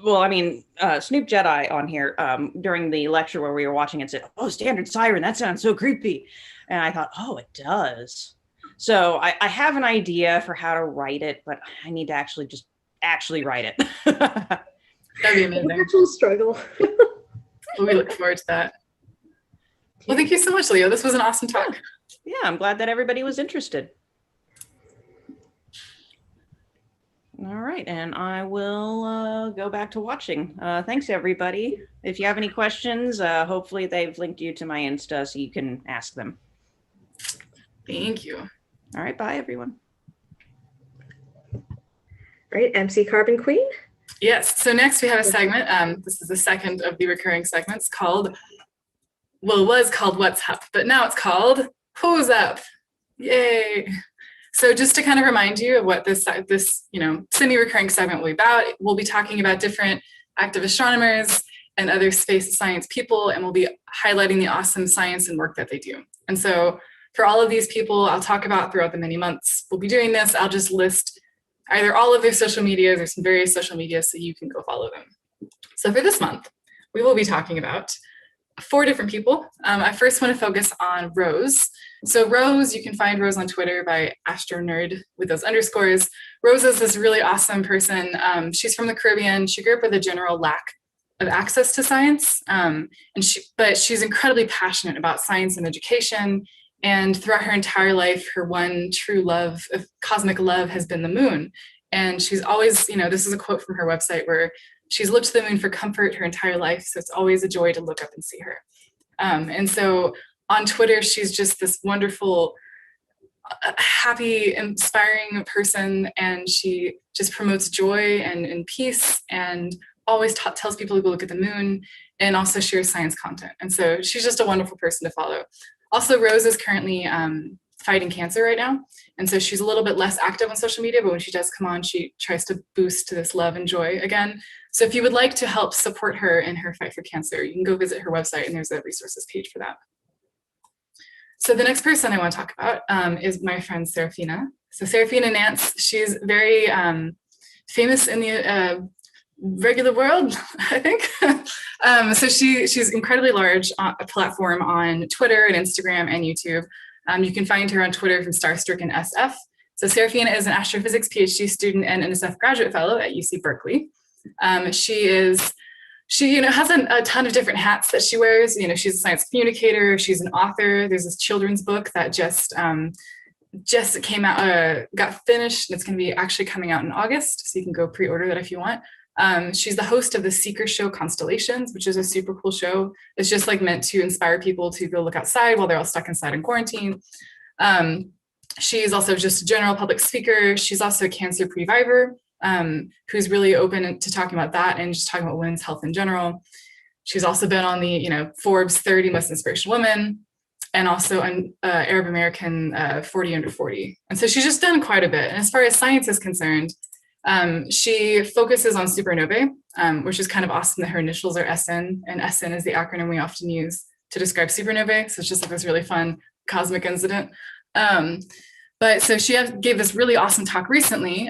Snoop Jedi on here during the lecture where we were watching it said, "Oh, standard siren, that sounds so creepy." And I thought, oh, it does. So I have an idea for how to write it, but I need to actually write it. That'd be amazing. Actual struggle. We look forward to that. Well, thank you so much, Leo. This was an awesome talk. Yeah, I'm glad that everybody was interested. All right, and I will go back to watching. Thanks, everybody. If you have any questions, hopefully they've linked you to my Insta so you can ask them. Thank you. All right, bye, everyone. Right, MC Carbon Queen? Yes, so next we have a segment. This is the second of the recurring segments called, well, it was called What's Up, but now it's called Who's Up? Yay. So just to kind of remind you of what this semi-recurring segment will be about, we'll be talking about different active astronomers and other space science people, and we'll be highlighting the awesome science and work that they do. And so for all of these people I'll talk about throughout the many months we'll be doing this, I'll just list either all of their social medias or some various social media so you can go follow them. So for this month, we will be talking about 4 different people. I first want to focus on Rose. So Rose, you can find Rose on Twitter by astronerd with those underscores. Rose is this really awesome person. She's from the Caribbean. She grew up with a general lack of access to science, but she's incredibly passionate about science and education. And throughout her entire life, her one true love, of cosmic love, has been the moon. And she's always, this is a quote from her website where she's looked to the moon for comfort her entire life. So it's always a joy to look up and see her. And so on Twitter, she's just this wonderful, happy, inspiring person. And she just promotes joy and peace and always tells people to go look at the moon and also shares science content. And so she's just a wonderful person to follow. Also, Rose is currently fighting cancer right now. And so she's a little bit less active on social media, but when she does come on, she tries to boost this love and joy again. So if you would like to help support her in her fight for cancer, you can go visit her website, and there's a resources page for that. So the next person I want to talk about is my friend Serafina. So Serafina Nance, she's very famous in the regular world, I think. So she's incredibly large a platform on Twitter and Instagram and YouTube. You can find her on Twitter from Starstricken SF. So Serafina is an astrophysics PhD student and NSF graduate fellow at UC Berkeley. She has a ton of different hats that she wears. She's a science communicator. She's an author. There's this children's book that just came out, got finished, and it's going to be actually coming out in August. So you can go pre-order that if you want. She's the host of the Seeker show Constellations, which is a super cool show. It's just like meant to inspire people to go look outside while they're all stuck inside in quarantine. She's also just a general public speaker. She's also a cancer previver, who's really open to talking about that and just talking about women's health in general. She's also been on the Forbes 30 Most Inspirational Women, and also an Arab American 40 Under 40. And so she's just done quite a bit. And as far as science is concerned, she focuses on supernovae, which is kind of awesome that her initials are SN, and SN is the acronym we often use to describe supernovae. So it's just like this really fun cosmic incident. But so she gave this really awesome talk recently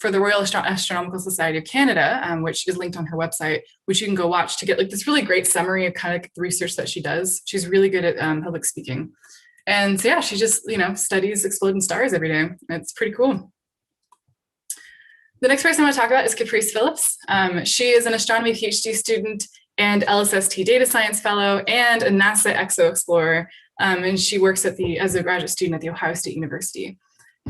for the Royal Astronomical Society of Canada, which is linked on her website, which you can go watch to get like this really great summary of kind of the research that she does. She's really good at public speaking. And so yeah, she just, studies exploding stars every day. It's pretty cool. The next person I want to talk about is Caprice Phillips. She is an astronomy PhD student and LSST data science fellow and a NASA EXO explorer. And she works as a graduate student at the Ohio State University.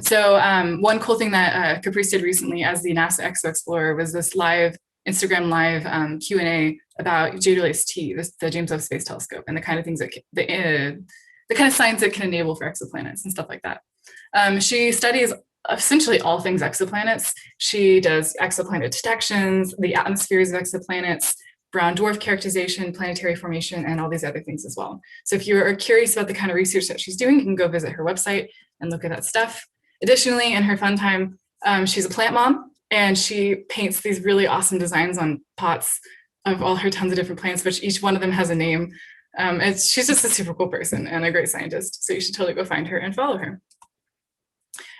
So one cool thing that Caprice did recently as the NASA EXO explorer was this Instagram live Q&A about JWST, the James Webb Space Telescope, and the kind of things that the kind of science it can enable for exoplanets and stuff like that. She studies essentially all things exoplanets. She does exoplanet detections, the atmospheres of exoplanets, brown dwarf characterization, planetary formation, and all these other things as well. So if you are curious about the kind of research that she's doing, you can go visit her website and look at that stuff. Additionally, in her fun time, she's a plant mom, and she paints these really awesome designs on pots of all her tons of different plants, which each one of them has a name. She's just a super cool person and a great scientist. So you should totally go find her and follow her.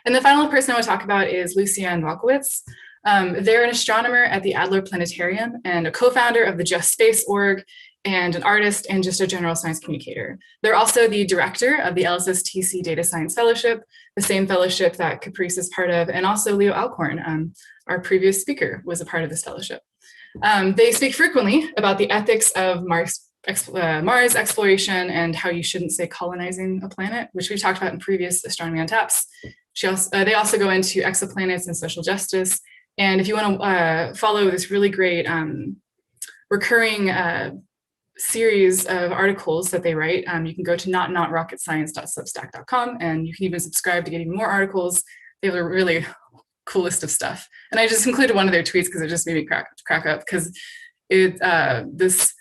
And the final person I want to talk about is Lucianne Walkowitz. They're an astronomer at the Adler Planetarium and a co-founder of the Just Space org, and an artist and just a general science communicator. They're also the director of the LSSTC Data Science Fellowship, the same fellowship that Caprice is part of, and also Leo Alcorn, our previous speaker, was a part of this fellowship. They speak frequently about the ethics of Mars exploration and how you shouldn't say colonizing a planet, which we talked about in previous Astronomy on Taps. They also go into exoplanets and social justice. And if you want to follow this really great recurring series of articles that they write, you can go to notnotrocketscience.substack.com, and you can even subscribe to get even more articles. They have a really cool list of stuff. And I just included one of their tweets because it just made me crack up, because this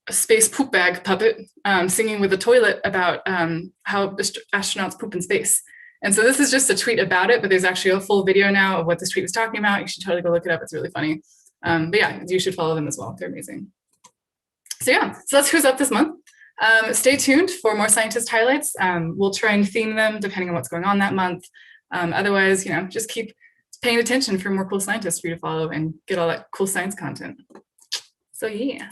space poop bag puppet singing with a toilet about how astronauts poop in space. And so this is just a tweet about it, but there's actually a full video now of what this tweet was talking about. You should totally go look it up. It's really funny. But yeah, you should follow them as well. They're amazing. So yeah, so that's who's up this month. Stay tuned for more scientist highlights. We'll try and theme them depending on what's going on that month. Otherwise, just keep paying attention for more cool scientists for you to follow and get all that cool science content. So yeah,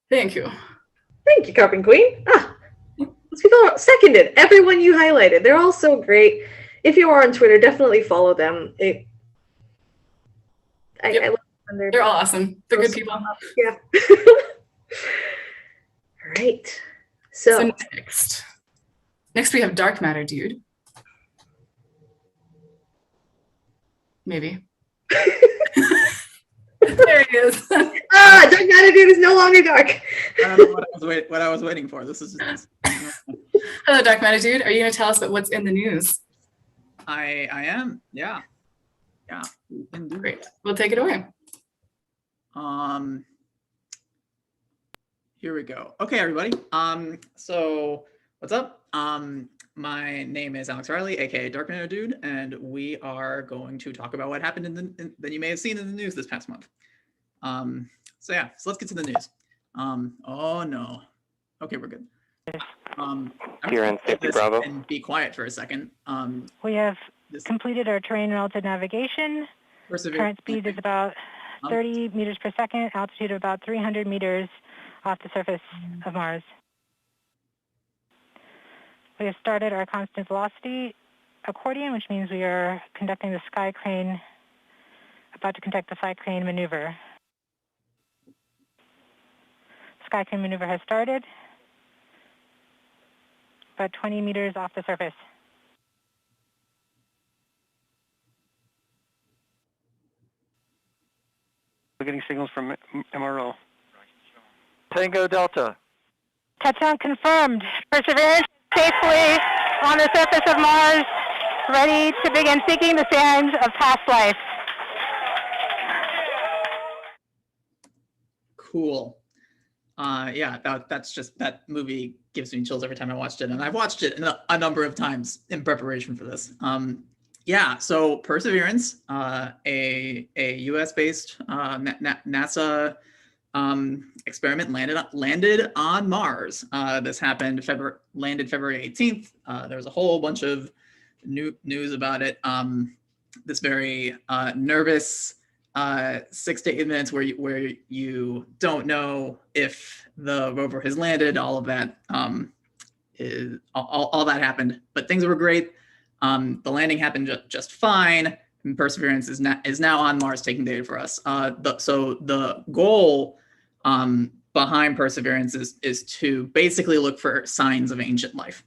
thank you. Thank you, Carpin Queen. Seconded. Everyone you highlighted. They're all so great. If you are on Twitter, definitely follow them. I love when they're all awesome. They're good people. Yeah. All right. So next we have Dark Matter Dude. Maybe. There he is. Dark Matter Dude is no longer dark. I don't know what I was waiting for. This is just... Hello, Dark Matter Dude. Are you going to tell us about what's in the news? I am. Yeah. Great. We'll take it away. Here we go. Okay, everybody. So what's up? my name is Alex Riley, aka Dark Nano Dude, and we are going to talk about what happened that you may have seen in the news this past month. So let's get to the news. Oh no. Okay, we're good. I'm Here in Safety Bravo. And be quiet for a second. We have completed our terrain relative navigation. Current speed is about 30 meters per second, altitude of about 300 meters off the surface of Mars. We have started our constant velocity accordion, which means we are conducting the sky crane, about to conduct the sky crane maneuver. Sky crane maneuver has started, about 20 meters off the surface. We're getting signals from MRO. Tango Delta. Touchdown confirmed. Perseverance safely on the surface of Mars, ready to begin seeking the signs of past life. Cool. That movie gives me chills every time I watched it, and I've watched it a number of times in preparation for this. So Perseverance, a U.S.-based NASA experiment landed on Mars. This happened landed February 18th. There was a whole bunch of news about it. This very nervous 6 to 8 minutes where you don't know if the rover has landed. All of that all that happened, but things were great. The landing happened just fine, and Perseverance is now on Mars taking data for us. So the goal behind Perseverance is to basically look for signs of ancient life.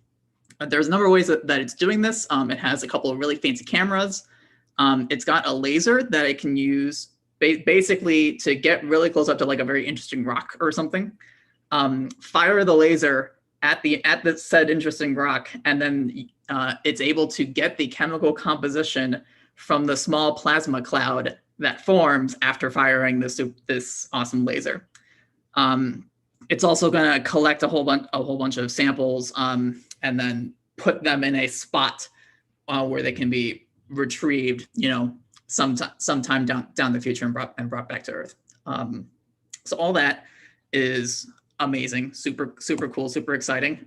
There's a number of ways that it's doing this. It has a couple of really fancy cameras. It's got a laser that it can use basically to get really close up to like a very interesting rock or something. Fire the laser at the said interesting rock, and then it's able to get the chemical composition from the small plasma cloud that forms after firing this awesome laser. It's also going to collect a whole bunch of samples and then put them in a spot where they can be retrieved, sometime down the future and brought back to Earth. So all that is amazing, super cool, super exciting.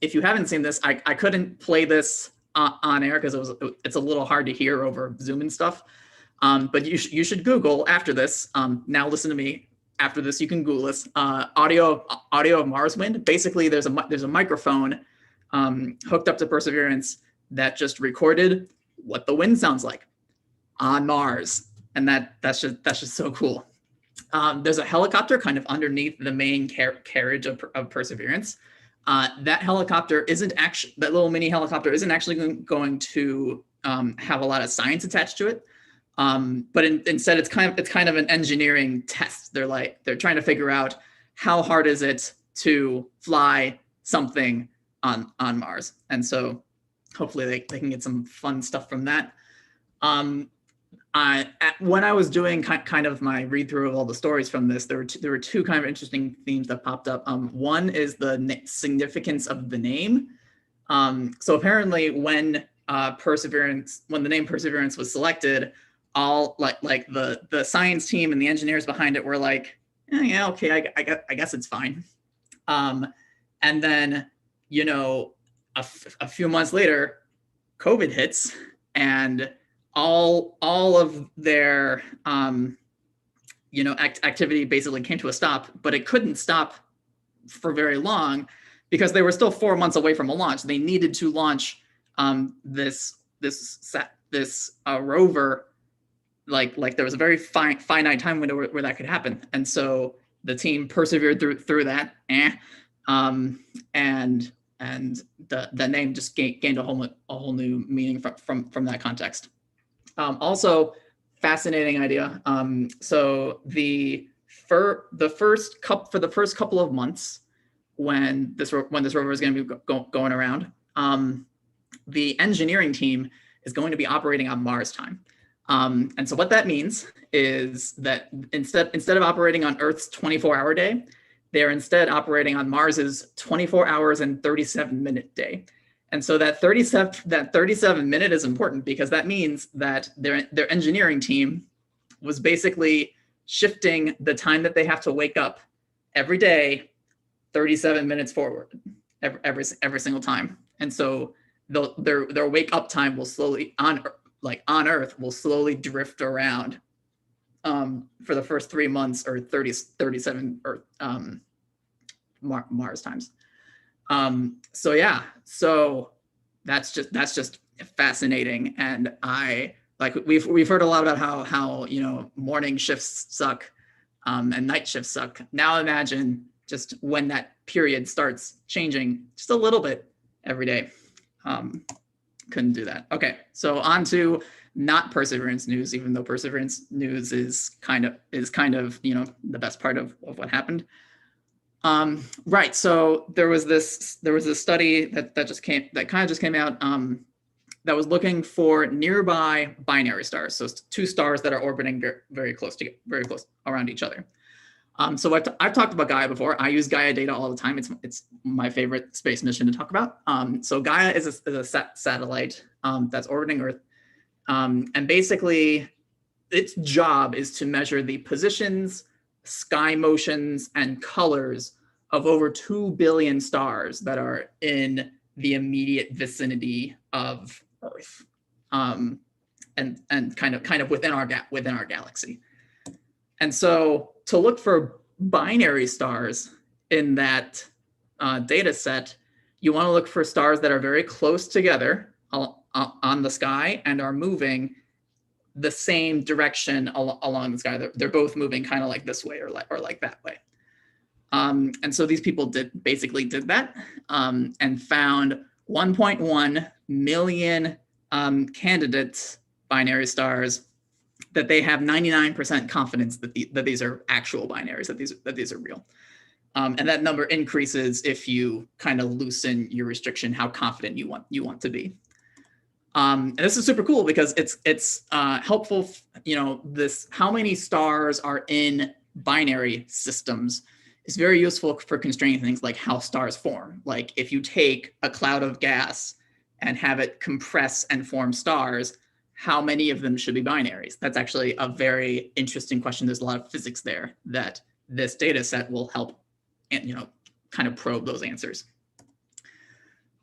If you haven't seen this, I couldn't play this on air because it's a little hard to hear over Zoom and stuff. But you should Google after this. Now listen to me. After this, you can Google this. Audio of Mars wind. Basically, there's a microphone hooked up to Perseverance that just recorded what the wind sounds like on Mars, and that's just so cool. There's a helicopter kind of underneath the main carriage of Perseverance. That little mini helicopter isn't actually going to have a lot of science attached to it. But instead, it's kind of an engineering test. They're trying to figure out how hard is it to fly something on Mars, and so hopefully they can get some fun stuff from that. When I was doing kind of my read through of all the stories from this, there were two kind of interesting themes that popped up. One is the significance of the name. So apparently, when the name Perseverance was selected, all like the science team and the engineers behind it were like, yeah, okay, I guess it's fine. And then a few months later, COVID hits, and all of their activity basically came to a stop. But it couldn't stop for very long because they were still 4 months away from a launch. They needed to launch this rover. Like there was a very finite time window where that could happen, and so the team persevered through that. And the name just gained a whole new meaning from that context. Also, fascinating idea. So for the first couple of months, when this rover is going to be going around, the engineering team is going to be operating on Mars time. And so what that means is that instead of operating on Earth's 24-hour day, they're instead operating on Mars's 24 hours and 37-minute day. And so that 37 minute is important because that means that their engineering team was basically shifting the time that they have to wake up every day 37 minutes forward every single time. And so their wake up time will slowly on Earth will slowly drift around for the first 3 months or 37 or Mars times. So yeah, so that's just fascinating. And we've heard a lot about how morning shifts suck and night shifts suck. Now imagine just when that period starts changing just a little bit every day. Couldn't do that. Okay, so on to not Perseverance news, even though Perseverance news is kind of the best part of what happened. Right. So there was this study that kind of just came out that was looking for nearby binary stars. So two stars that are orbiting very close around each other. So I've talked about Gaia before. I use Gaia data all the time. It's my favorite space mission to talk about. So Gaia is a satellite that's orbiting Earth. And basically its job is to measure the positions, sky motions, and colors of over 2 billion stars that are in the immediate vicinity of Earth, and kind of within our galaxy. And so to look for binary stars in that data set, you want to look for stars that are very close together on the sky and are moving the same direction along the sky. They're both moving kind of like this way or like that way. And so these people basically did that and found 1.1 million candidates, binary stars, that they have 99% confidence that these are actual binaries, that these are real. And that number increases if you kind of loosen your restriction, how confident you want to be. And this is super cool because it's helpful. How many stars are in binary systems is very useful for constraining things like how stars form. Like if you take a cloud of gas and have it compress and form stars, how many of them should be binaries? That's actually a very interesting question. There's a lot of physics there that this data set will help, kind of probe those answers.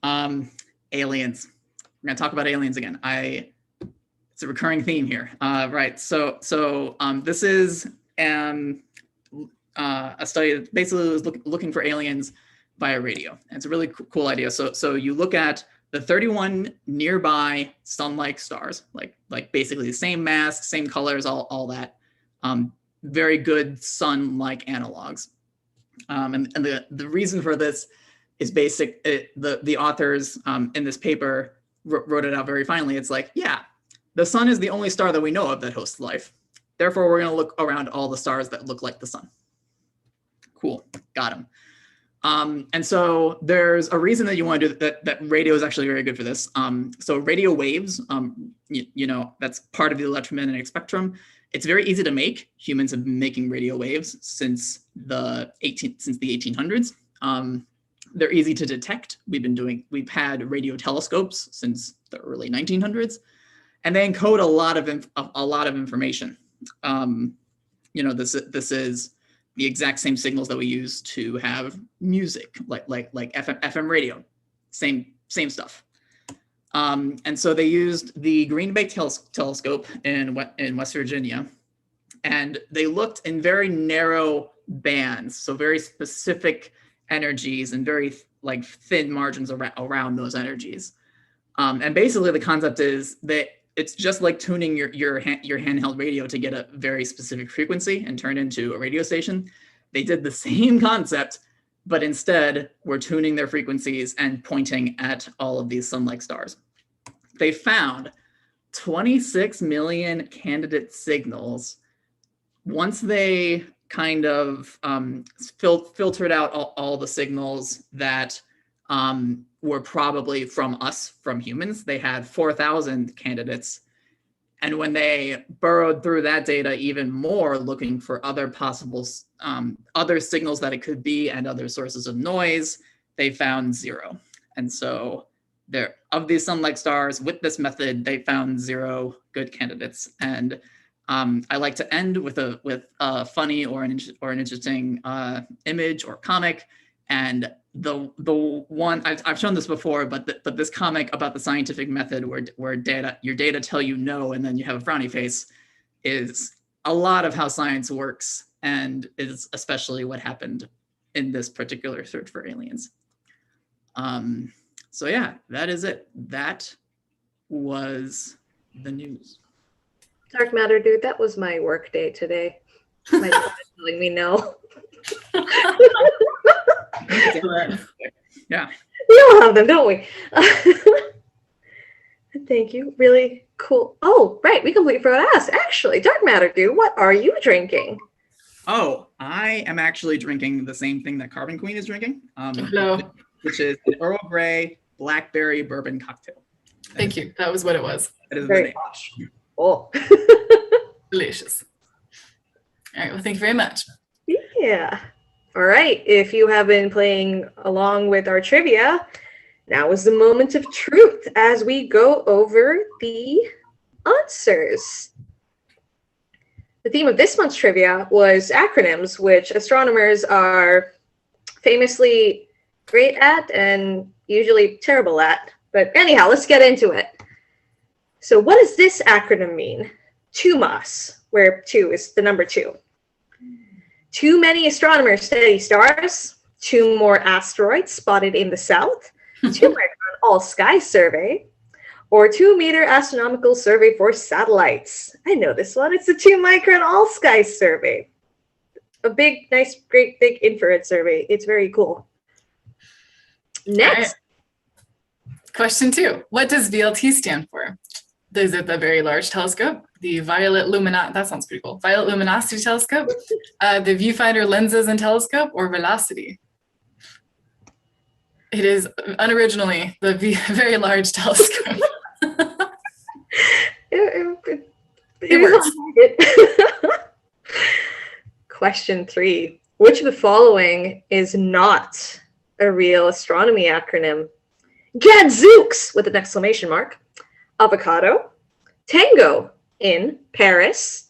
Aliens. We're going to talk about aliens again. It's a recurring theme here. Right. So this is a study that basically was looking for aliens via radio. And it's a really cool idea. So you look at the 31 nearby sun-like stars, like basically the same mass, same colors, all that. Very good sun-like analogs. And the reason for this is the authors in this paper wrote it out very finely. It's like, yeah, the sun is the only star that we know of that hosts life. Therefore, we're going to look around all the stars that look like the sun. Cool, got him. And so there's a reason that you want to do that radio is actually very good for this. So radio waves, that's part of the electromagnetic spectrum. It's very easy to make. Humans have been making radio waves since the 1800s. They're easy to detect. We've had radio telescopes since the early 1900s, and they encode a lot of information. This is the exact same signals that we use to have music, like FM radio, same stuff. And so they used the Green Bay telescope in West Virginia, and they looked in very narrow bands, so very specific energies and very thin margins around those energies. And basically the concept is that it's just like tuning your handheld radio to get a very specific frequency and turn into a radio station. They did the same concept, but instead we're tuning their frequencies and pointing at all of these sun-like stars. They found 26 million candidate signals. Once they kind of filtered out all the signals that were probably from humans, they had 4,000 candidates. And when they burrowed through that data even more, looking for other possible, other signals that it could be and other sources of noise, they found 0. And so of these sun-like stars, with this method, they found 0 good candidates. And I like to end with a funny or an interesting image or comic. And the one I've shown this before, but this comic about the scientific method where your data tell you no, and then you have a frowny face, is a lot of how science works, and is especially what happened in this particular search for aliens. So yeah, that is it. That was the news. Dark matter, dude, that was my work day today. My dad is telling me no. Yeah. We all have them, don't we? Thank you. Really cool. Oh, right. We completely forgot to ask. Actually, Dark matter, dude, what are you drinking? Oh, I am actually drinking the same thing that Carbon Queen is drinking, Hello. which is an Earl Grey blackberry bourbon cocktail. Thank you. That was what it was. That is Very the name. posh. Oh. Delicious. All right. Well, thank you very much. Yeah. All right. If you have been playing along with our trivia, now is the moment of truth as we go over the answers. The theme of this month's trivia was acronyms, which astronomers are famously great at and usually terrible at. But anyhow, let's get into it. So what does this acronym mean? TUMAS, where 2 is the number 2. Too many astronomers study stars, 2 more asteroids spotted in the south, 2 micron all-sky survey, or 2 meter astronomical survey for satellites. I know this one. It's the 2 micron all-sky survey. A big, nice, great, big infrared survey. It's very cool. Next. Right. Question 2. What does VLT stand for? Is it the Very Large Telescope, the Violet that sounds pretty cool, Violet Luminosity Telescope, the Viewfinder Lenses and Telescope, or Velocity? It is unoriginally the Very Large Telescope. It works. Question 3. Which of the following is not a real astronomy acronym? Gadzooks with an exclamation mark. Avocado, Tango in Paris,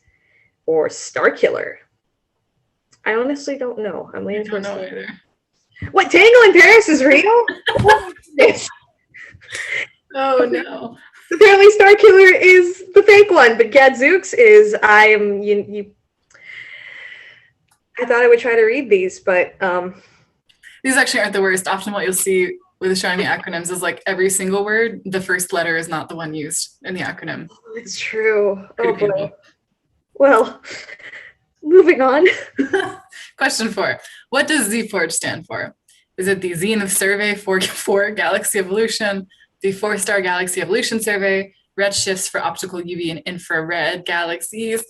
or Starkiller? I honestly don't know. I'm leaning towards either. What, Tango in Paris is real? What is this? Oh no. Apparently Starkiller is the fake one, but Gadzooks is, I thought I would try to read these, but These actually aren't the worst. Often what you'll see with astronomy acronyms is like every single word, the first letter is not the one used in the acronym. it's true. Pretty Oh boy. painful. Well, moving on. Question 4. What does Z-Forge stand for? Is it the Zenith Survey for Galaxy Evolution, the 4-Star Galaxy Evolution Survey, redshifts for optical UV and infrared galaxies,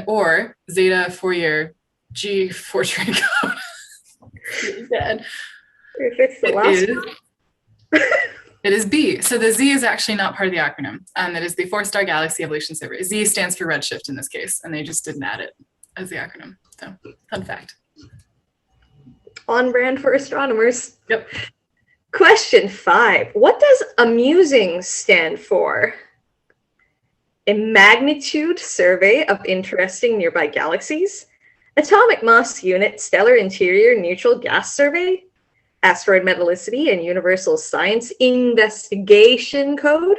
or Zeta Fourier G Fortran code? Dead. If it's the last one. It is B. So the Z is actually not part of the acronym. That is the 4-Star Galaxy Evolution Survey. Z stands for redshift in this case, and they just didn't add it as the acronym. So, fun fact. On brand for astronomers. Yep. Question 5. What does amusing stand for? A magnitude survey of interesting nearby galaxies, atomic mass unit stellar interior neutral gas survey, asteroid metallicity and universal science investigation code,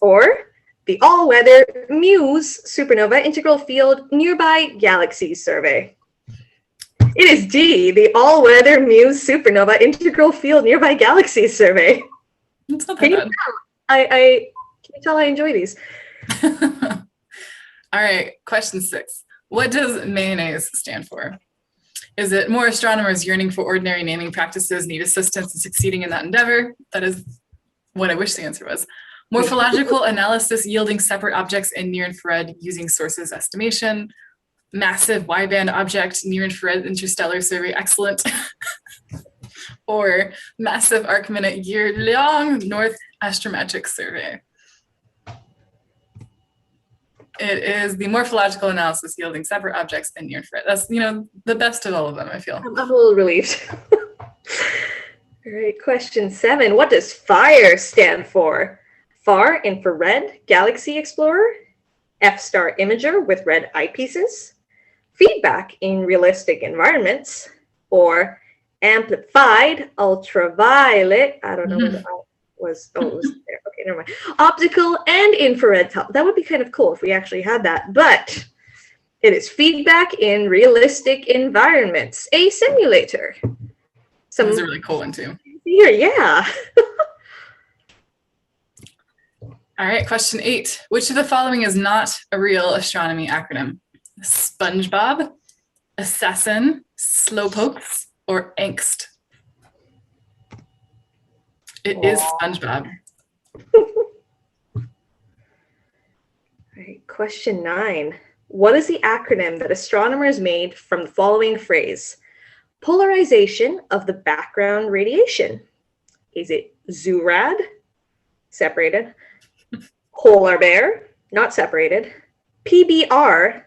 or the all-weather MUSE supernova integral field nearby galaxies survey. It is D, the all-weather MUSE supernova integral field nearby galaxies survey. It's not that Can you bad. tell? Can you tell I enjoy these? All right, question 6. What does mayonnaise stand for? Is it more astronomers yearning for ordinary naming practices need assistance in succeeding in that endeavor? That is what I wish the answer was. Morphological analysis yielding separate objects in near-infrared using sources estimation. Massive wideband object near-infrared interstellar survey, excellent. Or massive arc-minute year-long North astrometric survey. It is the morphological analysis yielding separate objects in near-infrared. That's, the best of all of them, I feel. I'm a little relieved. All right, question 7. What does FIRE stand for? Far Infrared Galaxy Explorer, F-star Imager with red eyepieces, feedback in realistic environments, or amplified ultraviolet. I don't know what the was. Oh, it was there. Okay, never mind. Optical and infrared. That would be kind of cool if we actually had that. But it is feedback in realistic environments, a simulator. That was a really cool one too. Here, yeah. All right, question 8. Which of the following is not a real astronomy acronym? SpongeBob, Assassin, Slowpokes, or Angst? It is SpongeBob. All right, question 9. What is the acronym that astronomers made from the following phrase? Polarization of the background radiation. Is it ZURAD, separated, Polar Bear, not separated, PBR,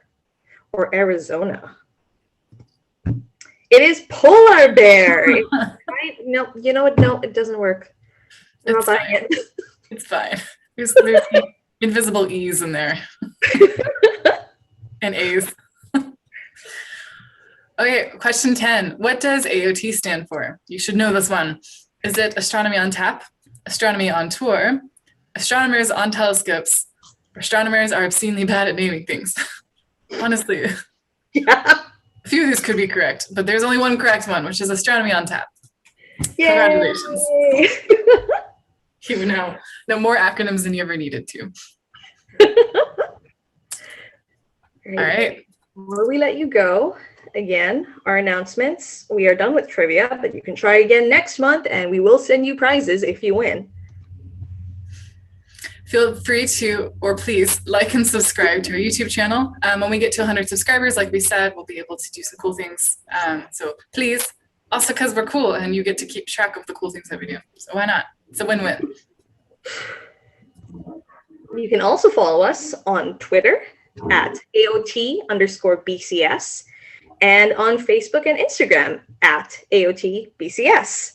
or Arizona? It is Polar Bear. No, you know what? No, it doesn't work. It's fine. It's fine. There's invisible E's in there. And A's. Okay, question 10. What does AoT stand for? You should know this one. Is it Astronomy on Tap, Astronomy on Tour, Astronomers on Telescopes, or Astronomers are obscenely bad at naming things? Honestly, Yeah. a few of these could be correct, but there's only one correct one, which is Astronomy on Tap. Yay. Congratulations. You know more acronyms than you ever needed to. All right. Before we let you go, again, our announcements. We are done with trivia, but you can try again next month, and we will send you prizes if you win. Feel free to, or please, like and subscribe to our YouTube channel. When we get to 100 subscribers, like we said, we'll be able to do some cool things. So please, also because we're cool, and you get to keep track of the cool things that we do. So why not? It's a win-win. You can also follow us on Twitter at AoT_BCS and on Facebook and Instagram at AoT BCS.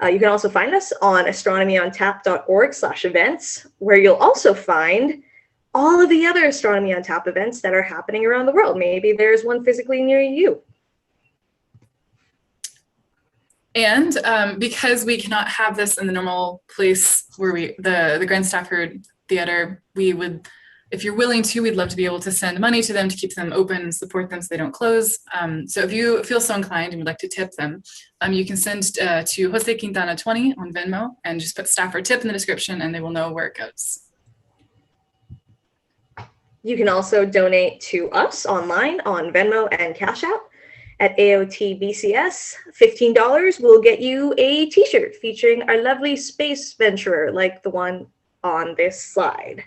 You can also find us on astronomyontap.org/events, where you'll also find all of the other Astronomy on Tap events that are happening around the world. Maybe there's one physically near you. And because we cannot have this in the normal place where the Grand Stafford Theater, we would, if you're willing to, we'd love to be able to send money to them to keep them open and support them so they don't close. So if you feel so inclined and would like to tip them, you can send to Jose Quintana 20 on Venmo and just put Stafford Tip in the description and they will know where it goes. You can also donate to us online on Venmo and Cash App at AoT BCS. $15 will get you a t-shirt featuring our lovely space venturer like the one on this slide.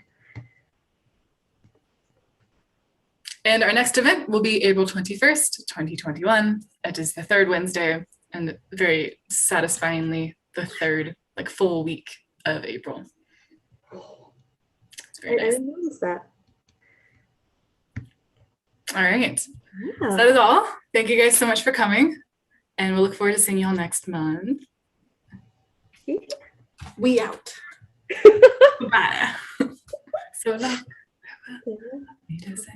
And our next event will be April 21st, 2021. It is the third Wednesday and very satisfyingly the third full week of April. It's very nice. I didn't notice that. All right. Yeah. So that is all. Thank you guys so much for coming. And we'll look forward to seeing you all next month. Yeah. We out. Bye. So long.